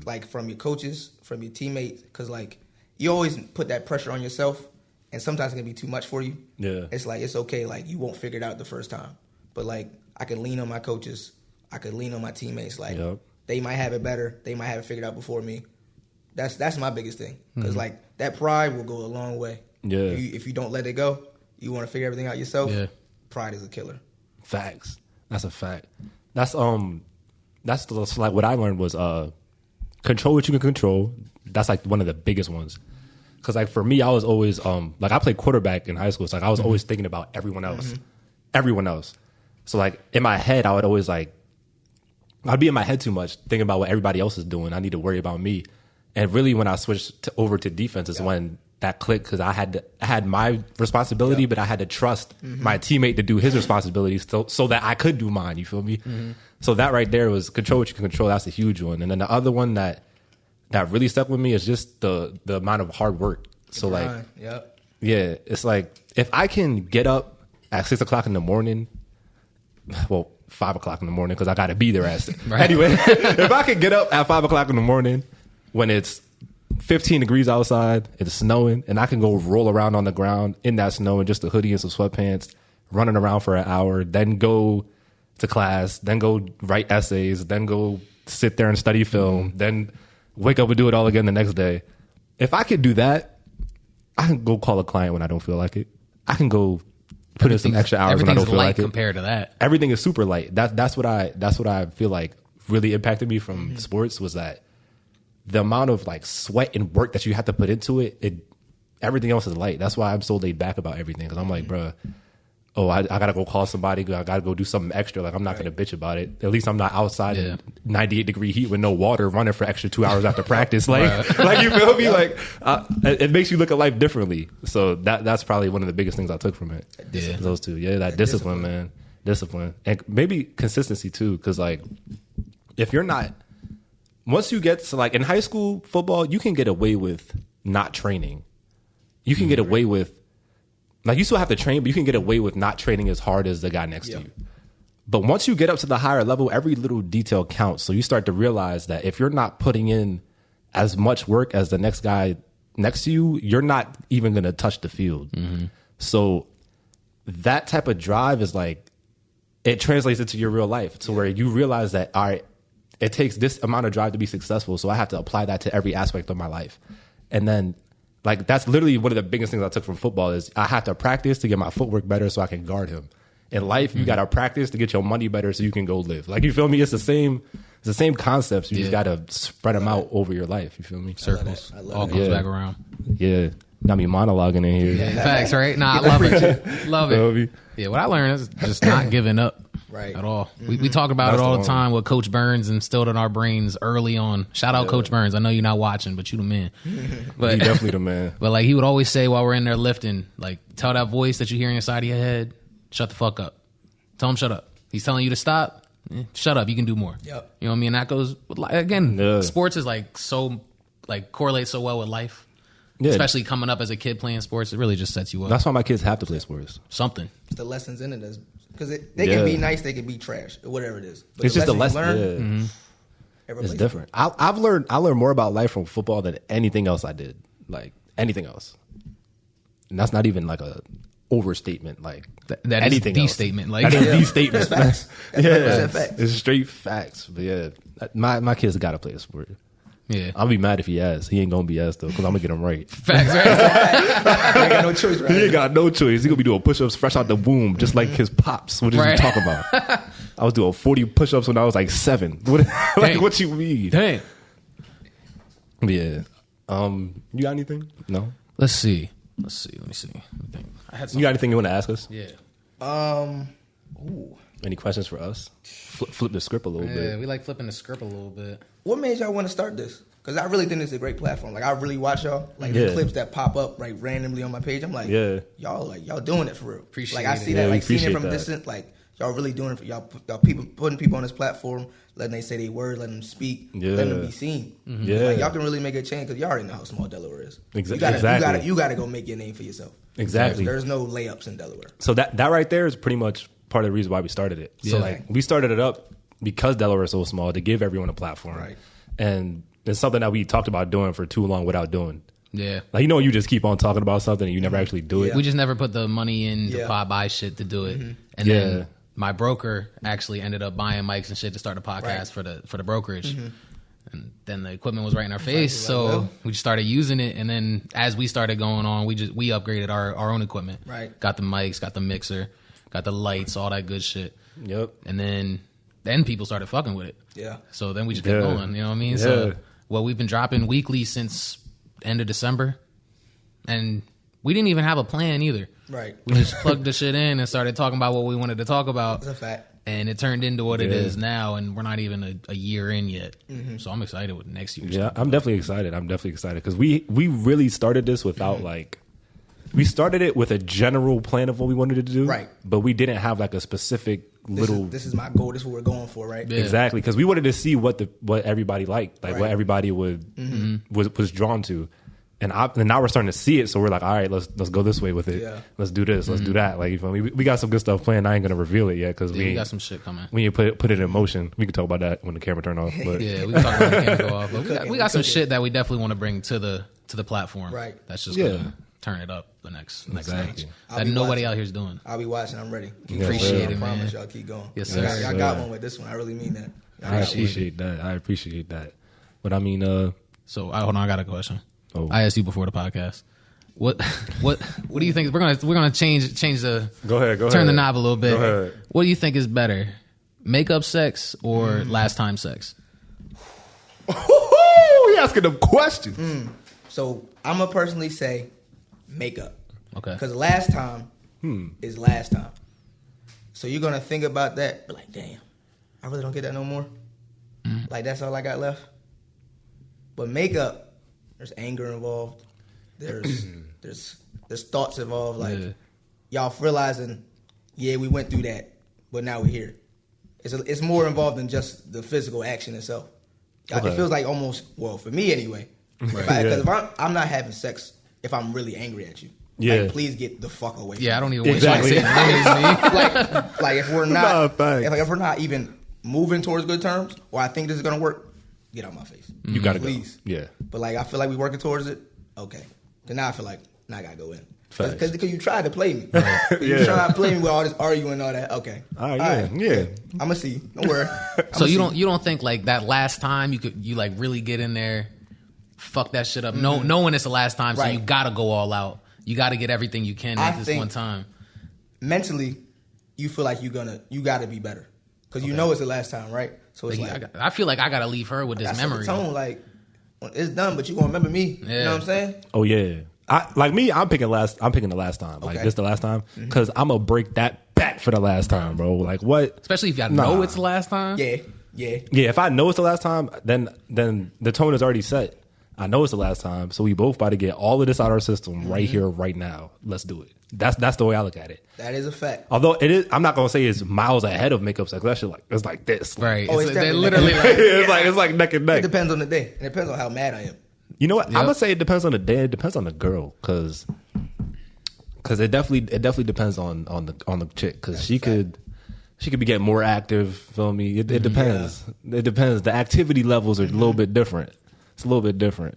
Like from your coaches, from your teammates, because like you always put that pressure on yourself, and sometimes it can be too much for you. Yeah. It's like it's okay, like you won't figure it out the first time, but like I can lean on my coaches, I could lean on my teammates. Like Yep. they might have it better, they might have it figured out before me. That's my biggest thing, because like that pride will go a long way. Yeah. If you don't let it go, you want to figure everything out yourself. Yeah. Pride is a killer. Facts. That's a fact. That's like what I learned was control what you can control. That's like one of the biggest ones. Cause like for me, I was always like I played quarterback in high school. So like I was always thinking about everyone else. So like in my head, I would always like I'd be in my head too much, thinking about what everybody else is doing. I need to worry about me. And really, when I switched over to defense is when that click because I had my responsibility, but I had to trust my teammate to do his responsibilities so that I could do mine. You feel me? So that right there was control what you can control. That's a huge one. And then the other one that really stuck with me is just the amount of hard work. So like, yeah, it's like if I can get up at 6 o'clock in the morning, well, 5 o'clock in the morning because I got to be there at anyway. If I could get up at 5 o'clock in the morning when it's 15 degrees outside, it's snowing, and I can go roll around on the ground in that snow in just a hoodie and some sweatpants, running around for an hour, then go to class, then go write essays, then go sit there and study film, then wake up and do it all again the next day. If I could do that, I can go call a client when I don't feel like it. I can go put in some extra hours when I don't feel like it. Compared to that, everything is super light. That's what I feel like really impacted me from sports was that the amount of like sweat and work that you have to put into it, everything else is light. That's why I'm so laid back about everything. Cause I'm like, bruh, I gotta go call somebody. I gotta go do something extra. Like I'm not gonna bitch about it. At least I'm not outside in 98-degree heat with no water running for extra 2 hours after practice. Like, like you feel me? Like it makes you look at life differently. So that's probably one of the biggest things I took from it. Yeah. Those two. Yeah. That discipline, man. Discipline. And maybe consistency too. Cause like if you're not, once you get to like in high school football, you can get away with not training. You can get away with, like you still have to train, but you can get away with not training as hard as the guy next to you. But once you get up to the higher level, every little detail counts. So you start to realize that if you're not putting in as much work as the next guy next to you, you're not even going to touch the field. So that type of drive is like, it translates into your real life to where you realize that, all right, it takes this amount of drive to be successful, so I have to apply that to every aspect of my life. And then, like, that's literally one of the biggest things I took from football is I have to practice to get my footwork better so I can guard him. In life, you got to practice to get your money better so you can go live. Like, you feel me? It's the same concepts. You just got to spread them out over your life. You feel me? Circles. All comes back around. Yeah. Not me monologuing in here. Yeah. Facts, right? Nah, I love it. Love it. Yeah, what I learned is just not giving up. Right. At all. We talk about it all the time, what Coach Burns instilled in our brains early on. Shout out Coach Burns. I know you're not watching, but you the man. But he definitely the man. But like he would always say while we're in there lifting, like tell that voice that you hear inside of your head, shut the fuck up. Tell him shut up. He's telling you to stop. Shut up. You can do more. Yep. You know what I mean? That goes again. Sports is like so like correlates so well with life. Yeah. Especially coming up as a kid playing sports, it really just sets you up. That's why my kids have to play sports. Something. It's the lessons in it. Because they can be nice, they can be trash, or whatever it is. But it's just a lesson. Learn, it's different. I learned more about life from football than anything else I did. Like anything else. And that's not even like a overstatement. Like that anything is the else. Statement. Like that is the statement. Facts. It's straight facts. But yeah, my kids got to play a sport. Yeah, I'll be mad if he asks. He ain't gonna be asked though, because I'm gonna get him right. Facts, right? I got no choice, right? He ain't got no choice. He gonna be doing push-ups fresh out the womb, just like his pops. What did you talk about? I was doing 40 push-ups when I was like 7. What you mean? Dang. Yeah. You got anything? No. Let's see. Let me see. I had you got anything you want to ask us? Yeah. Ooh. Any questions for us? Flip the script a little bit. Yeah, we like flipping the script a little bit. What made y'all want to start this? Because I really think it's a great platform. Like I really watch y'all. Like the clips that pop up like randomly on my page. I'm like, y'all doing it for real. Appreciate like I see that, like seeing it from a distance. Like y'all really doing it for y'all people, putting people on this platform, letting they say their word, letting them speak, letting them be seen. Yeah, like y'all can really make a change because y'all already know how small Delaware is. Exactly. You gotta go make your name for yourself. Exactly. There's no layups in Delaware. So that right there is pretty much part of the reason why we started it. So like we started it up because Delaware is so small to give everyone a platform. Right. And it's something that we talked about doing for too long without doing. Yeah. Like, you just keep on talking about something and you never actually do it. We just never put the money in to buy shit to do it. And then my broker actually ended up buying mics and shit to start a podcast for the brokerage. And then the equipment was right in our face. So we just started using it. And then as we started going on, we upgraded our own equipment. Right. Got the mics, got the mixer, got the lights, all that good shit. Yep. And then people started fucking with it. Yeah. So then we just kept going, you know what I mean? Yeah. So we've been dropping weekly since end of December. And we didn't even have a plan either. Right. We just plugged the shit in and started talking about what we wanted to talk about. That's a fact. and it turned into what it is now, and we're not even a year in yet. So I'm excited with next year. Yeah, I'm definitely excited. Because we really started this without like, we started it with a general plan of what we wanted to do, right? But we didn't have like a specific This is my goal. This is what we're going for, right? Yeah. Exactly, because we wanted to see what everybody liked, like what everybody was drawn to. And now we're starting to see it, so we're like, all right, let's go this way with it. Yeah. Let's do this. Let's do that. Like, we got some good stuff planned. I ain't gonna reveal it yet because we got some shit coming. When you put it in motion, we can talk about that when the camera turn off. But. Yeah, we can talk about the camera go off. But we got some shit that we definitely want to bring to the platform. Right. That's just gonna turn it up the next stage that nobody out here is doing. I'll be watching. I'm ready. Appreciate it, man. I promise y'all. Keep going. Yes, sir. Y'all got one with this one. I really mean that. I appreciate that. But I mean, so hold on. I got a question. Oh. I asked you before the podcast. What do you think? We're gonna change the. Go ahead. Turn the knob a little bit. Go ahead. What do you think is better, makeup sex or last time sex? We asking them questions. So I'm gonna personally say makeup. Okay. Because last time is last time. So you're gonna think about that, but like, damn, I really don't get that no more. Like that's all I got left. But makeup. There's anger involved. There's thoughts involved. Like y'all realizing, we went through that, but now we're here. It's more involved than just the physical action itself. Okay. It feels like almost, well, for me anyway. Because if I'm not having sex, if I'm really angry at you, like, please get the fuck away. I don't even waste my time. Like if we're not, if we're not even moving towards good terms, or I think this is gonna work. Get out my face. You gotta please. Go. Yeah. But like I feel like we working towards it. Okay. So now I feel like I gotta go in. Because you tried to play me. You tried to play me with all this arguing and all that. Okay. All right. Yeah. I'm gonna see. Don't worry. So you don't think like that last time you like really get in there, fuck that shit up. No, knowing it's the last time, so you gotta go all out. You gotta get everything you can at this one time. Mentally, you feel like you gotta be better. Because you know it's the last time, right? So it's like I feel like I gotta leave her with this memory. Tone, like it's done, but you gonna remember me. Yeah. You know what I'm saying? Oh yeah. I'm picking the last time. Like this the last time because I'm gonna break that back for the last time, bro. Like what? Especially if y'all know it's the last time. Yeah. If I know it's the last time, then the tone is already set. I know it's the last time, so we both about to get all of this out of our system right here, right now. Let's do it. That's the way I look at it. That is a fact. Although it is, I'm not gonna say it's miles ahead of makeup sex. That shit it's like this, right? Oh, they're literally it's like neck and neck. It depends on the day. It depends on how mad I am. You know what? Yep. I'm gonna say it depends on the day. It depends on the girl, because it definitely depends on the chick, because she could be getting more active. Feel me? It depends. Yeah. It depends. The activity levels are a little bit different. It's a little bit different.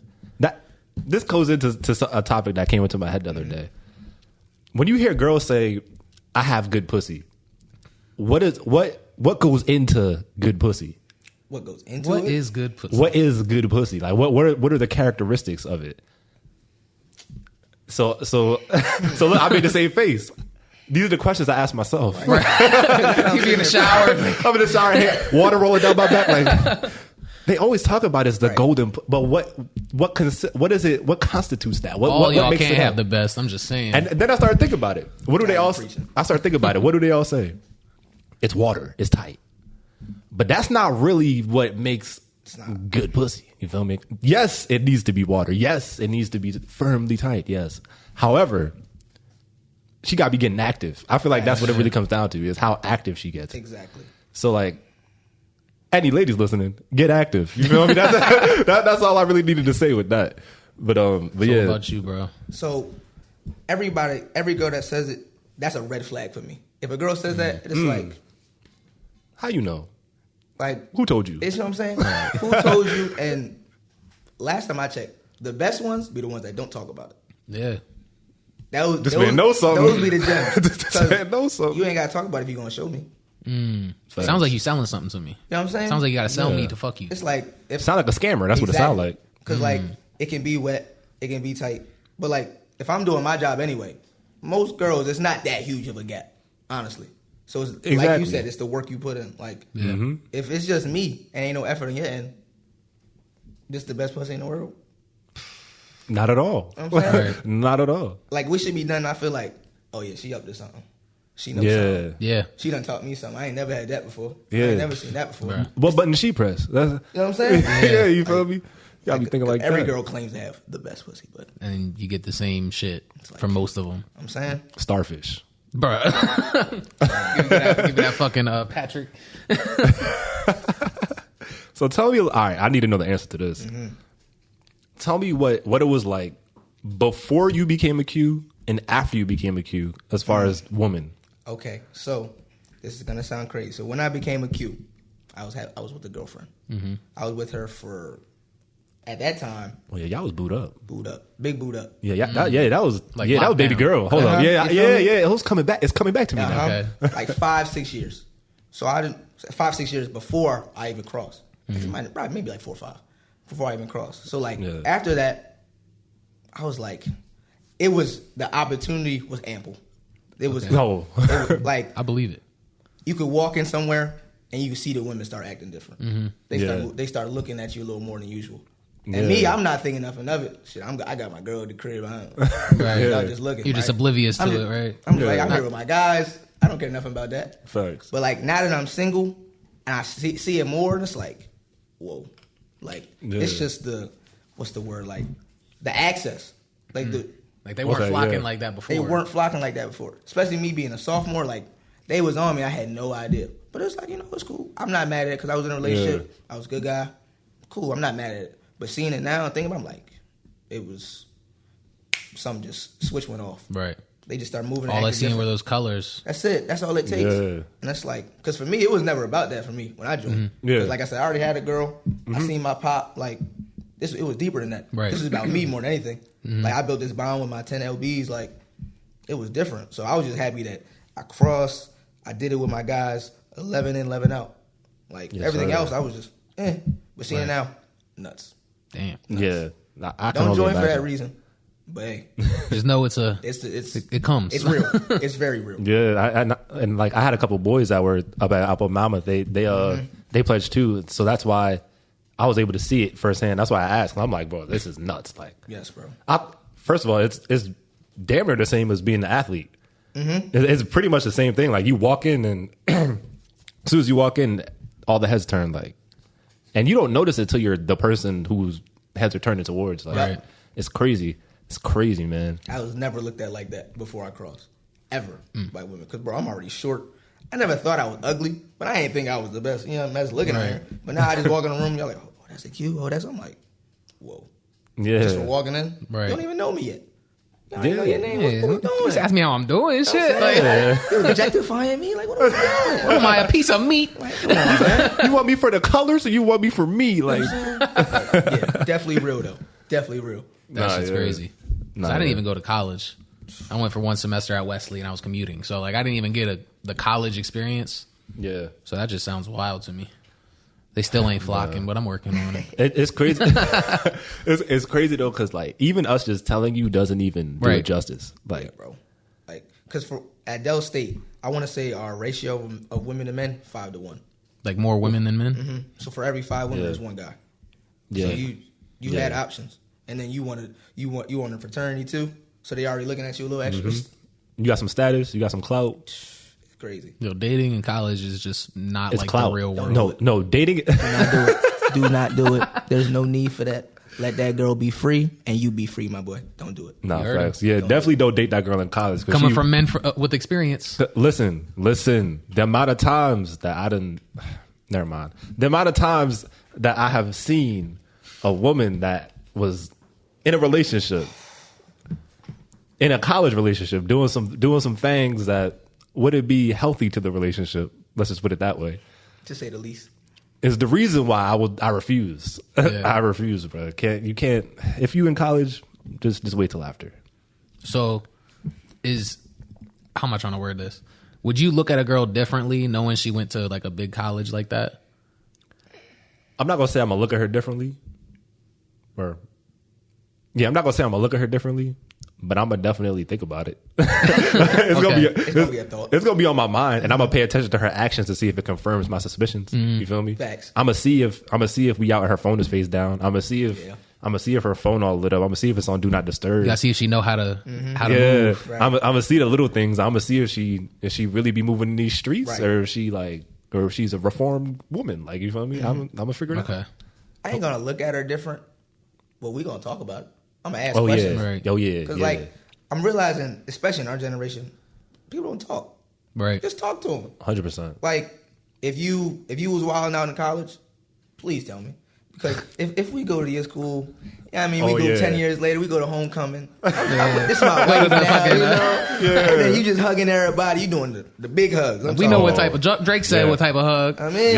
This goes into a topic that came into my head the other day. When you hear girls say, "I have good pussy," what goes into good pussy? What goes into what it? is good pussy? What is good pussy? Like what are the characteristics of it? So look, I made the same face. These are the questions I ask myself. Right. You be in the shower. I'm in the shower, water rolling down my back. Like they always talk about is the golden, but what is it? What constitutes that? What y'all makes can't it have the best. I'm just saying. And then I started thinking about it. What do they all? I started thinking about it. What do they all say? It's water. It's tight. But that's not really what makes good pussy. You feel me? Yes, it needs to be water. Yes, it needs to be firmly tight. Yes. However, she got to be getting active. I feel like that's what it really comes down to, is how active she gets. Exactly. So like, any ladies listening, get active. You feel me? That's all I really needed to say with that. But so yeah. What about you, bro? So every girl that says it, that's a red flag for me. If a girl says that, it's like, how you know? Like, who told you? You know what I'm saying? Who told you? And last time I checked, the best ones be the ones that don't talk about it. Yeah. This man knows something. Those be the gems. This man knows something. You ain't got to talk about it if you're going to show me. Sounds like you selling something to me. You know what I'm saying? Sounds like you got to sell me to fuck you. It's like... Sound like a scammer. That's what it sounds like. Because like, it can be wet. It can be tight. But like, if I'm doing my job anyway, most girls, it's not that huge of a gap, honestly. So it's, like you said, it's the work you put in. Like, if it's just me and ain't no effort on your end, this the best pussy in the world? Not at all. You know what I'm saying? Not at all. Like, we should be done. I feel like, oh yeah, she up to something. she knows something. Yeah. She done taught me something. I ain't never had that before. Yeah. I ain't never seen that before. Right. What button does she press? That's, You know what I'm saying? yeah, you feel me? You gotta be thinking like every that. girl claims to have the best pussy, but And you get the same shit from most of them. I'm saying Starfish. Bruh. give me that fucking Patrick. So tell me, all right, I need to know the answer to this. Tell me what it was like before you became a Q and after you became a Q as far as woman. okay. So this is gonna sound crazy. So when I became a Q, I was with a girlfriend. I was with her for at that time. Well, yeah, y'all was booed up. Big boot up. Yeah, that was Like that was baby lockdown. girl. Hold on, You feel me? It was coming back. It's coming back to me now. Okay. Like 5-6 years. So I didn't 5-6 years before I even crossed. Probably maybe like 4 or 5 before I even crossed. So like after that, I was like, it was the opportunity was ample. It was, No. it was like I believe it. you could walk in somewhere and you could see the women start acting different. They start looking at you a little more than usual. And me, I'm not thinking nothing of it. Shit, I got my girl at the crib. Right. Y'all just looking. You're just right? oblivious to I'm it, just- right? I'm just like, I'm here with my guys. I don't care nothing about that. Facts. But like now that I'm single and I see it more, and it's like, whoa, like it's just the what's the word, like the access, like the Like they weren't Okay, flocking yeah. like that before. they weren't flocking like that before. Especially me being a sophomore, like they was on me. I had no idea, but it's like it's cool. I'm not mad at it because I was in a relationship. I was a good guy. Cool, I'm not mad at it. But seeing it now and thinking about it, I'm like, it was something just switch went off. Right. They just start moving. All I acting seen different. were those colors. That's it. That's all it takes. Yeah. And that's like, because for me, it was never about that for me when I joined. Yeah. 'Cause like I said, I already had a girl. I seen my pop. Like, it was deeper than that. Right. This is about me more than anything. Like, I built this bond with my 10 LBs. Like, it was different. So I was just happy that I crossed. I did it with my guys, 11 in, 11 out. Like, Yes, everything sir. else, I was just, But seeing it now, nuts. Damn. Yeah. I can Don't only join for that imagine. reason. But hey, Just know it's it comes. It's real. It's very real. Yeah, and like I had a couple boys that were up at Apple Mama. They pledged too, so that's why I was able to see it firsthand. That's why I asked. I'm like, bro, this is nuts. Like, Yes, bro. First of all, it's damn near the same as being an athlete. It's pretty much the same thing. Like you walk in, and as soon as you walk in, all the heads turn. Like, and you don't notice it till you're the person whose heads are turning towards. Like, Right. It's crazy. It's crazy, man. I was never looked at like that before I crossed, ever by women. Because bro, I'm already short. I never thought I was ugly, but I ain't think I was the best. You know, that's looking at her. But now I just walk in the room, y'all like, oh, that's a cute. Oh, that's. I'm like, whoa. Yeah. Just for walking in, Right. you don't even know me yet. You don't even know your name. Yeah. What we doing? Just ask me how I'm doing. Shit. Like, You objectifying me? Like, what are we doing? what am I, a piece of meat? Like, come on, man. You want me for the colors, or you want me for me? Like, Yeah, definitely real though. Definitely real. That shit's crazy. Nah, So I didn't yeah. even go to college. I went for one semester at Wesley and I was commuting. So like I didn't even get the college experience. yeah. So that just sounds wild to me. They still ain't flocking, but I'm working on it. It's crazy. it's crazy though, because like even us just telling you doesn't even do Right. it justice. Like, Yeah, bro. Like, because at Dell State, I want to say our ratio of women to men 5 to 1. Like more women than men. So for every 5 women, Yeah. there's one guy. yeah, So you had options, and then you wanted a fraternity too. So they already looking at you a little extra. you got some status, you got some clout. It's crazy. Yo, dating in college is just not It's like clout. the real world. No, dating. Do not do it. Do not do it. There's no need for that. Let that girl be free, and you be free, my boy. Don't do it. Nah, You heard facts. Yeah, definitely don't date that girl in college. 'cause Coming she- from men with experience. Listen. The amount of times that I didn't. Never mind. The amount of times that I have seen a woman that was in a relationship, in a college relationship, doing some things that wouldn't be healthy to the relationship. Let's just put it that way. To say the least. Is the reason why I refuse. Yeah. I refuse, bro. You can't. If you in college, just wait till after. So how am I trying to word this? Would you look at a girl differently knowing she went to like a big college like that? I'm not gonna say I'm gonna look at her differently, I'm not gonna say I'm gonna look at her differently, but I'm gonna definitely think about it. It's gonna be a thought. It's gonna be on my mind, and I'm gonna pay attention to her actions to see if it confirms my suspicions. You feel me? Facts. I'm gonna see if we out and her phone is face down. I'm gonna see if Yeah. I'm gonna see if her phone all lit up. I'm gonna see if it's on Do Not Disturb. You gotta see if she know how to move. Right. I'm gonna see the little things. I'm gonna see if she really be moving in these streets, right. or if she's a reformed woman. Like, you feel me? I'm gonna figure it out. I ain't gonna look at her different. Well, we gonna talk about it. I'm gonna ask Oh questions. yeah, Right. oh yeah. Because Yeah. like I'm realizing, especially in our generation, people don't talk. Right. Just talk to them. 100%. Like if you was wilding out in college, please tell me. Because if we go to your school, I mean, we go 10 years later, we go to homecoming. This is my wife now, you know? Yeah. And then you just hugging everybody. You doing the big hugs. We know what type of Drake said. What type of hug? I mean,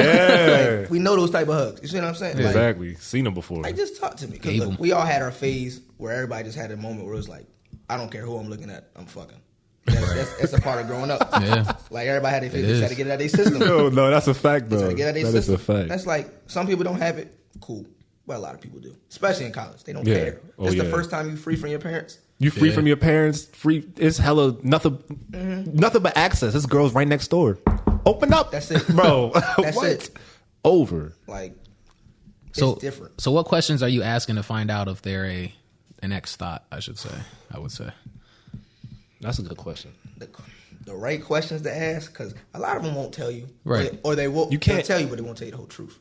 like, we know those type of hugs. You see what I'm saying? Exactly. Seen them before. Like, just talk to me. Because look, we all had our phase where everybody just had a moment where it was like, I don't care who I'm looking at, I'm fucking. That's a part of growing up. Yeah. Like, everybody had their phase. They just had to get it out of their system. No, that's a fact, though. That is a fact. That's like, some people don't have it. Cool. But a lot of people do. Especially in college. They don't care. It's the first time you free from your parents. You free from your parents. Free. It's hella nothing but access. This girl's right next door. Open up. That's it. Bro. That's what? it. Over. Like, it's different. So what questions are you asking to find out if they're an ex thought, I would say? That's a good question. The right questions to ask, because a lot of them won't tell you. Right. Or they will. You can't they'll tell you, but they won't tell you the whole truth.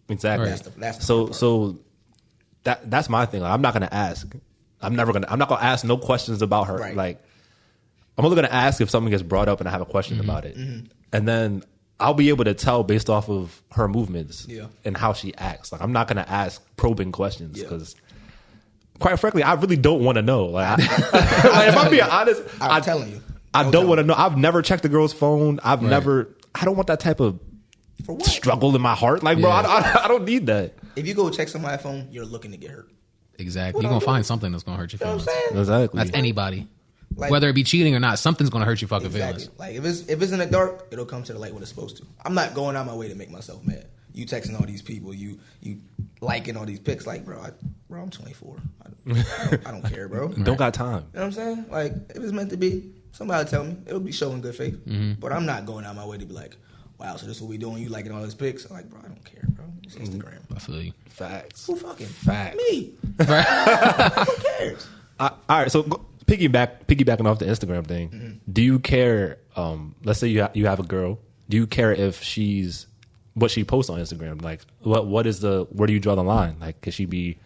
Exactly. Right. That's the so that's my thing. Like, I'm not gonna ask. I'm not gonna ask no questions about her. Right. Like, I'm only gonna ask if something gets brought up and I have a question about it, and then I'll be able to tell based off of her movements and how she acts. Like, I'm not gonna ask probing questions because, quite frankly, I really don't want to know. Like, if I'm being honest, I'm telling you, I don't want to know. I've never checked a girl's phone. I don't want that type of for what? struggle in my heart. Like, bro, I don't need that. If you go check somebody's phone, you're looking to get hurt. Exactly. You're going to find something that's going to hurt your You know feelings. what I'm saying? Exactly. That's anybody. Like, whether it be cheating or not, something's going to hurt your fucking feelings. Like, if it's in the dark, it'll come to the light when it's supposed to. I'm not going out my way to make myself mad. You texting all these people, you liking all these pics. Like, bro, I'm 24. I don't care, bro. Don't got time. You know what I'm saying? Like, if it's meant to be, somebody tell me. It'll be showing good faith. But I'm not going out my way to be like, wow, so this is what we doing? You liking all these pics? I'm like, bro, I don't care, bro. It's Instagram. I feel you. Facts. Who fucking? Facts. Me. Right. Who cares? All right, so piggybacking off the Instagram thing, do you care? Let's say you have a girl. Do you care if what she posts on Instagram? Like, where do you draw the line? Like, could she be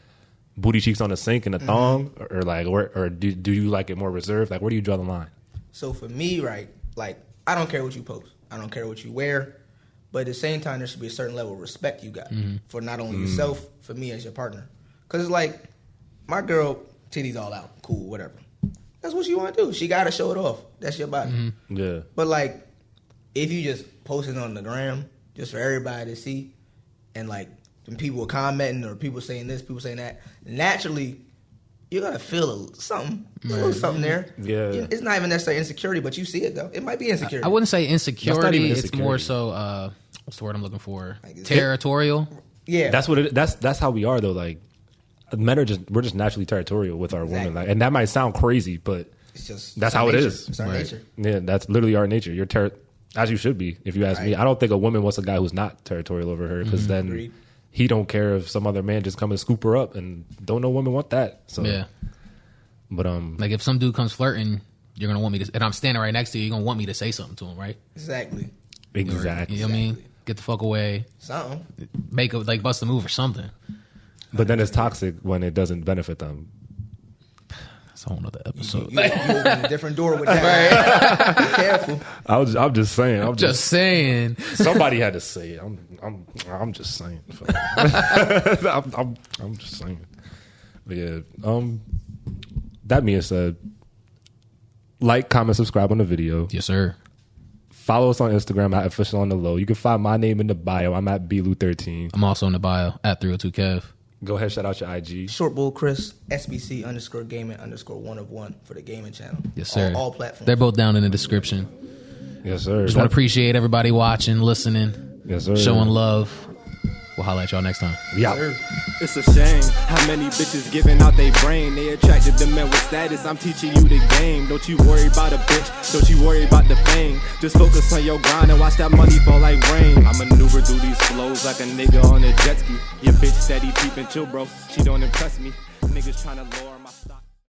booty cheeks on a sink and a thong, or like, or do you like it more reserved? Like, where do you draw the line? So for me, right, like, I don't care what you post. I don't care what you wear. But at the same time, there should be a certain level of respect you got for not only yourself, for me as your partner. Because it's like, my girl, titties all out, cool, whatever. That's what she want to do. She got to show it off. That's your body. Yeah. But like, if you just post it on the gram just for everybody to see, and like, when people are commenting or people saying this, people saying that, naturally, you're going to feel something. A little something there. Yeah. It's not even necessarily insecurity, but you see it, though. It might be insecurity. I wouldn't say insecurity. It's It's more so, what's the word I'm looking for? Like, Territorial. Yeah. That's what that's how we are though. Like, men we're just naturally territorial with our women. Like, and that might sound crazy, but It's just that's it's how it nature. is. It's our nature. Yeah, that's literally our nature. You're as you should be, if you ask me. I don't think a woman wants a guy who's not territorial over her, because then Agreed. he don't care if some other man just come and scoop her up, and don't know women want that. So Yeah. But Like, if some dude comes flirting, you're going to want me to, and I'm standing right next to you, you're going to want me to say something to him, right? Exactly. exactly. You know what I mean? Get the fuck away. Something. Bust a move or something. But then it's toxic when it doesn't benefit them. That's a whole nother episode. You open a different door with that. Be careful. I'm just saying. I'm Just saying. Somebody had to say it. I'm just saying. I'm just saying. But yeah. That being said, like, comment, subscribe on the video. Yes, sir. Follow us on Instagram at official on the low. You can find my name in the bio. I'm at BLU13. I'm also in the bio at 302kev. Go ahead, shout out your IG. Short Bull Chris, SBC_gaming_1 for the gaming channel. Yes, sir. All platforms. They're both down in the description. Yes, sir. Just want to appreciate everybody watching, listening, Yes, sir. showing love. We'll holla at y'all next time. We out. It's a shame how many bitches giving out they brain. They attracted to men with status. I'm teaching you the game. Don't you worry about a bitch. Don't you worry about the fame. Just focus on your grind and watch that money fall like rain. I maneuver through these flows like a nigga on a jet ski. Your bitch steady peeping chill, bro. She don't impress me. Niggas tryna lure.